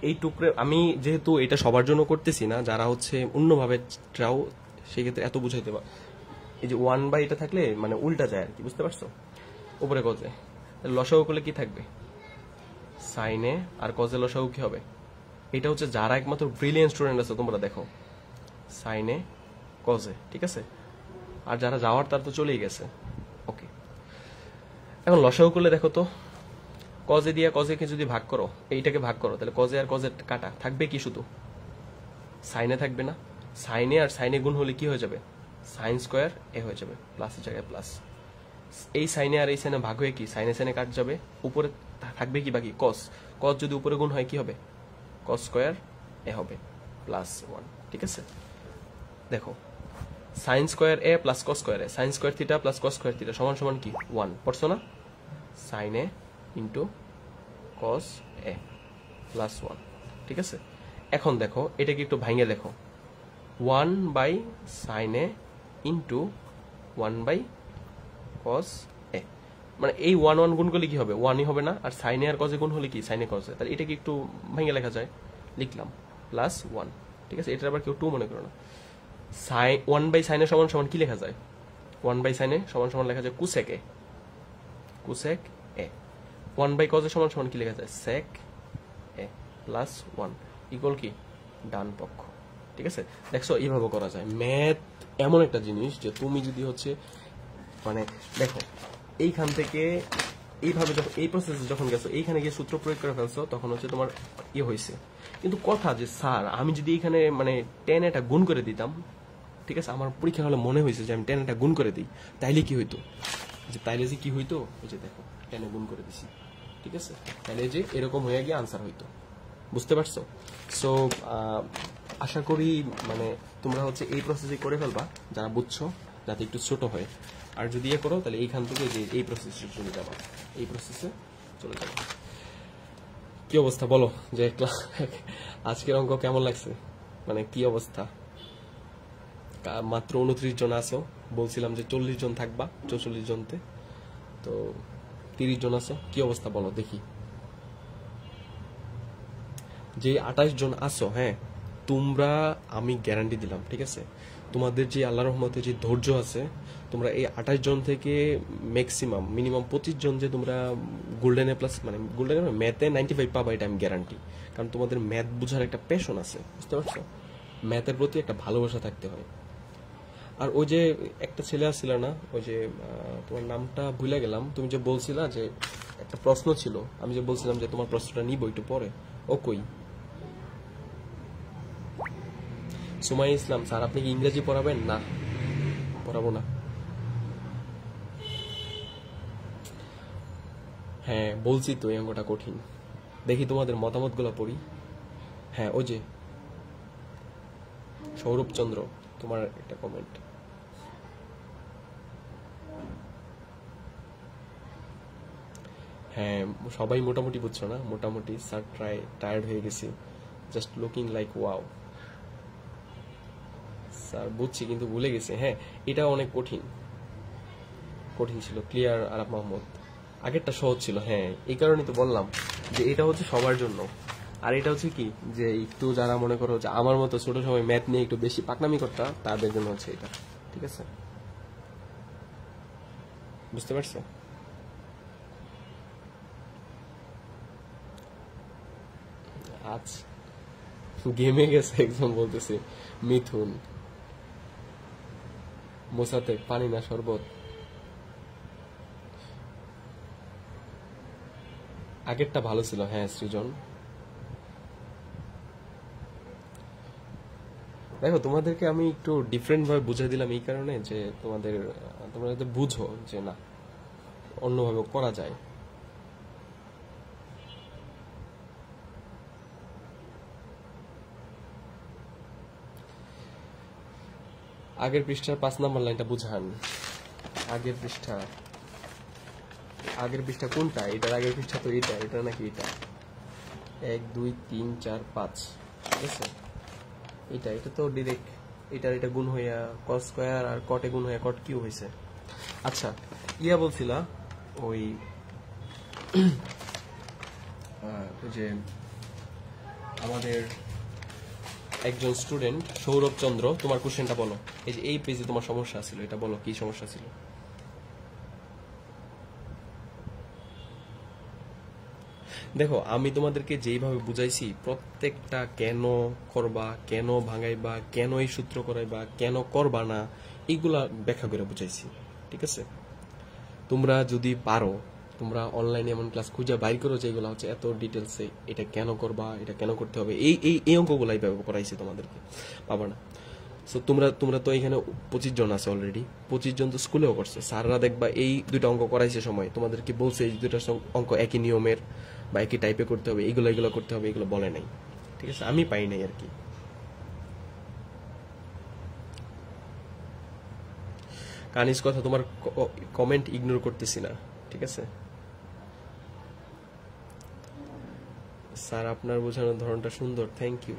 এই টুকরে আমি যেহেতু এটা সবার জন্য করতেছি না, যারা হচ্ছে অন্যভাবে চাও সেক্ষেত্রে এত বুঝাইতে পার, এই যে 1 এটা থাকলে মানে উল্টা যায় আর কি, বুঝতে পারছো? উপরে কজে লসাগু করলে কি থাকবে, সাইনে, আর কজে লসাগু কি হবে? এটা হচ্ছে যারা একমাত্র ব্রিলিয়েন্ট স্টুডেন্ট আছে তোমরা দেখো, সাইনে কজে, ঠিক আছে? আর যারা যাওয়ার তার তো চলেই গেছে। ওকে, এখন লসাগু করলে দেখো তো, কজে দিয়া কজেকে যদি ভাগ করো, এইটাকে ভাগ করো, তাহলে কজে আর কজে কাটা থাকবে কি, শুধু সাইনে থাকবে না? সাইনে আর সাইনে গুণ হলে কি হয়ে যাবে, সাইন স্কোয়ার এ হয়ে যাবে, প্লাসের জায়গায় প্লাস। এই সাইনে আর এই সাইনে ভাগ হয়ে কি সাইনে সাইনে কাট যাবে, উপরে থাকবে কি বাকি কস, কস যদি উপরে গুণ হয় কি হবে, কস স্কোয়ার এ হবে প্লাস 1, ঠিক আছে? দেখো sine square A plus cos square A, sine square theta plus cos square theta সমান সমান কি 1, পড়ছো না? Sine A into cos A plus 1, ঠিক আছে? এখন দেখো এটাকে একটু ভাঙে লেখো, 1/sin এ ইন্টু 1/cos এ, মানে এই 1 গুণ করলে কি হবে, 1ই হবে না? আর সাইনে আর কজে গুণ হলে কি সাইনে কজে, তাহলে এটাকে একটু ভেঙে লেখা যায়, লিখলাম প্লাস 1, ঠিক আছে? এটা আবার কেউ 2 মনে করো না। 1/sin এ সমান সমান কি লেখা যায়, 1/sin এ সমান সমান লেখা যায় কুসেক এ, কুসেক এ। 1/cos এ সমান সমান কি লেখা যায়, সেক এ প্লাস 1 ইকুয়াল কি ডান পক্ষ, ঠিক আছে? দেখছো এইভাবে করা যায়। ম্যাথ এমন একটা জিনিস যে তুমি যদি হচ্ছে মানে দেখো এইখান থেকে এইভাবে যখন এই প্রসেসে যখন গেছো, এইখানে গিয়ে সূত্র প্রয়োগ করে ফেলছো, তখন হচ্ছে তোমার ইয়ে হয়েছে। কিন্তু কথা যে স্যার আমি যদি এখানে মানে 10 এটা গুণ করে দিতাম, ঠিক আছে, আমার পরীক্ষা হলে মনে হয়েছে যে আমি 10 এটা গুণ করে দিই, তাইলে কি হইতো, যে তাইলে যে কি হইতো, এই যে দেখো 10 গুণ করে দিছি, ঠিক আছে? তাইলে যে এরকম হয়ে গিয়ে আনসার হইতো, বুঝতে পারছো? সো আশা করি মানে তোমরা হচ্ছে এই প্রসেসে করে ফেলবা যারা বুঝছো, যাতে একটু ছোট হয়। আর যদি ইয়ে করো তাহলে এইখান থেকে যে এই প্রসেসে চলে যাবা, এই প্রসেসে চলে যাবা। কি অবস্থা বলো, যে আজকের অঙ্ক কেমন লাগছে, মানে কি অবস্থা? মাত্র 29 জন আছো, বলছিলাম যে 40 জন থাকবা, 44 জনতে তো 30 জন আছো, কি অবস্থা বলো দেখি। যে 28 জন আছো, হ্যাঁ তোমরা আমি গ্যারান্টি দিলাম, ঠিক আছে, তোমাদের যে আল্লাহর রহমতে যে ধৈর্য আছে, তোমরা এই 28 জন থেকে ম্যাক্সিমাম মিনিমাম 25 জন যে তোমরা গোল্ডেন এ প্লাস, মানে গোল্ডেন ম্যাথে 95 পাবা, এটা আমি গ্যারান্টি। কারণ তোমাদের ম্যাথ বোঝার একটা প্যাশন আছে, বুঝতে পারছো? ম্যাথের প্রতি একটা ভালোবাসা থাকতে হয়। আর ওই যে একটা ছেলে আসছিল না, ওই যে তোমার নামটা ভুলে গেলাম, তুমি যে বলছিলা যে একটা প্রশ্ন ছিল, আমি যে বলছিলাম যে তোমার প্রশ্নটা নিব একটু পরে, ও কই? সুমাই ইসলাম স্যার আপনি কি ইংরেজি পড়াবেন? না, পড়াবো না। হ্যাঁ বলছি তো এই অঙ্কটা কঠিন। দেখি তোমাদের মতামতগুলো পড়ি। হ্যাঁ ওই যে সৌরভ চন্দ্র, তোমার একটা কমেন্ট। হ্যাঁ সবাই মোটামুটি বুঝছো না? মোটামুটি স্যার টায়ার্ড হয়ে গেছি, just looking like wow. Sir বুঝছি কিন্তু ভুলে গেছে। হ্যাঁ এটা অনেক কঠিন কঠিন ছিল। ক্লিয়ার আরাফ মাহমুদ, আগেরটা সহজ ছিল। হ্যাঁ এই কারণেই তো বললাম যে এটা হচ্ছে সবার জন্য। আর এটা হচ্ছে কি যে একটু যারা মনে করো যে আমার মতো ছোট সময় ম্যাথ নিয়ে একটু বেশি পাকনামি করতা, তাদের জন্য হচ্ছে এটা। ঠিক আছে, বুঝতে পারছো? আজ গেমে গেছে একজন বলতেছে মিথুন। মোসাতে পানি না শরবত। আগেরটা ভালো ছিল। হ্যাঁ সৃজন, দেখো তোমাদেরকে আমি একটু ডিফারেন্ট ভাবে বুঝাই দিলাম এই কারণে যে তোমরা যাতে বুঝো যে না, অন্যভাবে করা যায়। আগের পৃষ্ঠার 5 নম্বর লাইনটা বুঝান। আগের পৃষ্ঠা, আগের পৃষ্ঠা কোনটা? এটার আগের পৃষ্ঠা তো এটা নাকি এটা? 1 2 3 4 5, ঠিক আছে। এটা তো ডিরেক্ট এটা গুণ হইয়া cos স্কয়ার আর কটে গুণ হইয়া কট কিউ হয়েছে। আচ্ছা ইয়া বলছিলা ওই যে আমাদের একজন স্টুডেন্ট সৌরভ চন্দ্র, তোমার কোশ্চেনটা বলো। এই যে এই পেজে তোমার সমস্যা ছিল, এটা বলো কি সমস্যা ছিল। দেখো আমি তোমাদেরকে যেইভাবে বুঝাইছি প্রত্যেকটা কেন করবা, কেন ভাঙাইবা, কেন এই সূত্র করাইবা, কেন করবা না, এইগুলা ব্যাখ্যা করে বুঝাইছি। ঠিক আছে, তোমরা যদি পারো তোমরা অনলাইনে এমন ক্লাস খুঁজে বাইর করো যেগুলো হচ্ছে এত ডিটেলসে এটা কেন করবা, এটা কেন করতে হবে, এই এই এই অঙ্কগুলো এইভাবে করাইছি তোমাদেরকে, পাবা না। সো তোমরা তো এখানে 25 জন আছে অলরেডি, 25 জন তো স্কুলেও করছে। স্যাররা দেখবা এই দুইটা অঙ্ক করাইছে সময় তোমাদেরকে বলছে এই দুইটা অঙ্ক একই নিয়মের বা একই টাইপে করতে হবে, এগুলো করতে হবে, এগুলো বলে নাই। ঠিক আছে, আমি পাই নাই আর কি। কানিস কথা তোমার কমেন্ট ইগনোর করতেছি না, ঠিক আছে। স্যার আপনার বোঝানোর ধরনটা সুন্দর, থ্যাংক ইউ।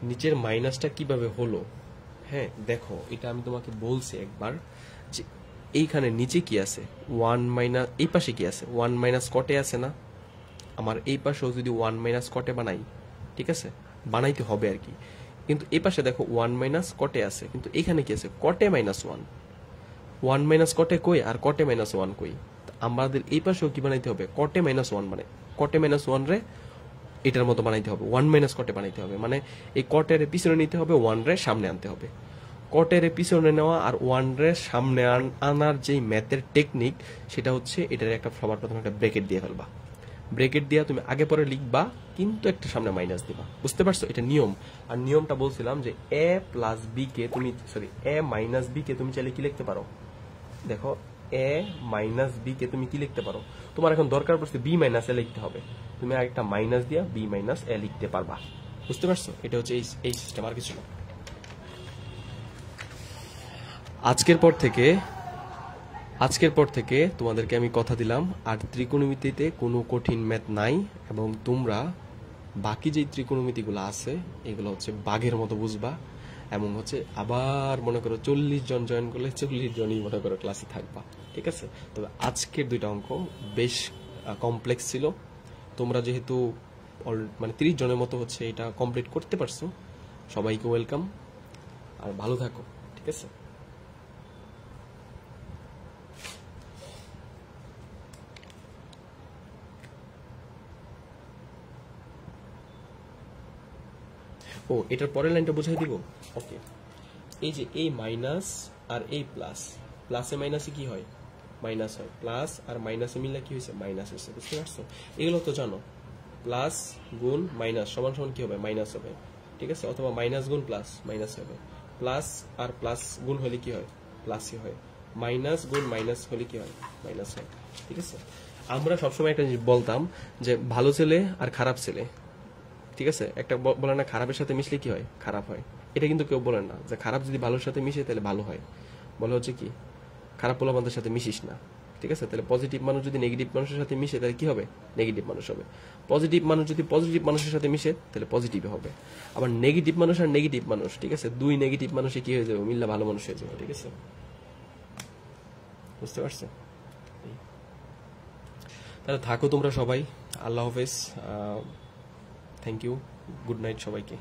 নিচের মাইনাসটা কিভাবে হলো? হ্যাঁ দেখো এটা আমি তোমাকে বলছি একবার যে এইখানে নিচে কি আছে, 1 মাইনাস, এই পাশে কি আছে, 1 মাইনাস কটে আছে না। আমার এই পাশেও যদি 1 মাইনাস কটে বানাই, ঠিক আছে, বানাইতে হবে আর কি। কিন্তু এই পাশে দেখো 1 মাইনাস কটে আছে, কিন্তু এখানে কি আছে, কটে মাইনাস 1। 1 মাইনাস কটে কই আর কটে মাইনাস 1 কই? আমাদের এই পাশেও কি বানাইতে হবে, কটে মাইনাস 1, মানে কটে মাইনাস 1 রে এটার মতো বানাইতে হবে, 1 মাইনাস কটে বানাইতে হবে। মানে এই কটের পিছনে নিতে হবে, 1 রে সামনে আনতে হবে। কটের পিছনে নেওয়া আর 1 রে সামনে আনার যেই ম্যাথের টেকনিক, সেটা হচ্ছে এটার একটা সবার প্রথমে একটা ব্রেকেট দিয়ে ফেলবা। ব্রেকেট দিয়া তুমি আগে পরে লিখবা, কিন্তু একটা সামনে মাইনাস দিবা। বুঝতে পারছো? এটা নিয়ম। আর নিয়মটা বলছিলাম যে এ প্লাস বি কে তুমি, সরি, এ মাইনাস বি কে তুমি চাইলে কি লিখতে পারো, দেখো এ মাইনাস বি কে তুমি কি লিখতে পারো। তোমার এখন দরকার পড়ছে বি মাইনাস এ লিখতে হবে, তুমি একটা মাইনাস দিয়া বি মাইনাস এ লিখতে পারবা। বুঝতে পারছো? এটা হচ্ছে এই সিস্টেম, আর কিছু না। আজকের পর থেকে তোমাদেরকে আমি কথা দিলাম আর ত্রিকোণমিতিতে কোনো কঠিন ম্যাথ নাই, এবং তোমরা বাকি যে ত্রিকোণমিতিগুলো আছে এগুলো হচ্ছে বাঘের মতো বুঝবা, এবং হচ্ছে আবার মনে করো 40 জন জয়েন করলে 40 জনই মনে করো ক্লাসে থাকবা। ঠিক আছে, তবে আজকের দুইটা অঙ্ক বেশ কমপ্লেক্স ছিল। তোমরা যেহেতু মানে 30 জনের মতো হচ্ছে এটা কমপ্লিট করতে পারছো, সবাইকে ওয়েলকাম, আর ভালো থাকো। ঠিক আছে। ও এটার পরের লাইনটা বুঝাই দিব। ওকে, এই যে এই মাইনাস আর এই প্লাস, প্লাসে মাইনাসে কি হয়, মাইনাস হয়, প্লাস আর মাইনাসে মিললে কি হয়েছে, মাইনাস হয়েছে। বুঝতে পারছো? এগুলো তো জানো, প্লাস গুণ মাইনাস সমান সমান কি হবে, মাইনাস হবে, ঠিক আছে? অথবা মাইনাস গুণ প্লাস মাইনাস হবে, প্লাস আর প্লাস গুণ হলে কি হয়, প্লাসই হয়, মাইনাস গুণ মাইনাস হলে কি হয়, মাইনাস হয়, ঠিক আছে? আমরা সবসময় একটা জিনিস বলতাম যে ভালো ছেলে আর খারাপ ছেলে, ঠিক আছে, একটা বলে না খারাপের সাথে মিশলে কি হয়, খারাপ হয়। এটা কিন্তু কেউ বলেন না যে খারাপ যদি ভালোর সাথে মিশে তাহলে ভালো হয়, বলে হচ্ছে কি খারাপ পোলাপানদের সাথে মিশিস না, ঠিক আছে? তাহলে পজিটিভ মানুষ যদি নেগেটিভ মানুষের সাথে মিশে তাহলে কি হবে, নেগেটিভ মানুষ হবে। পজিটিভ মানুষ যদি পজিটিভ মানুষের সাথে মিশে তাহলে পজিটিভ হবে। আবার নেগেটিভ মানুষ আর নেগেটিভ মানুষ, ঠিক আছে, দুই নেগেটিভ মানুষে কি হয়ে যাবে, মিললে ভালো মানুষ হয়ে যাবে, ঠিক আছে? বুঝতে পারছো? তাহলে থাকো তোমরা সবাই, আল্লাহ হাফেজ, থ্যাংক ইউ, গুড নাইট সবাইকে।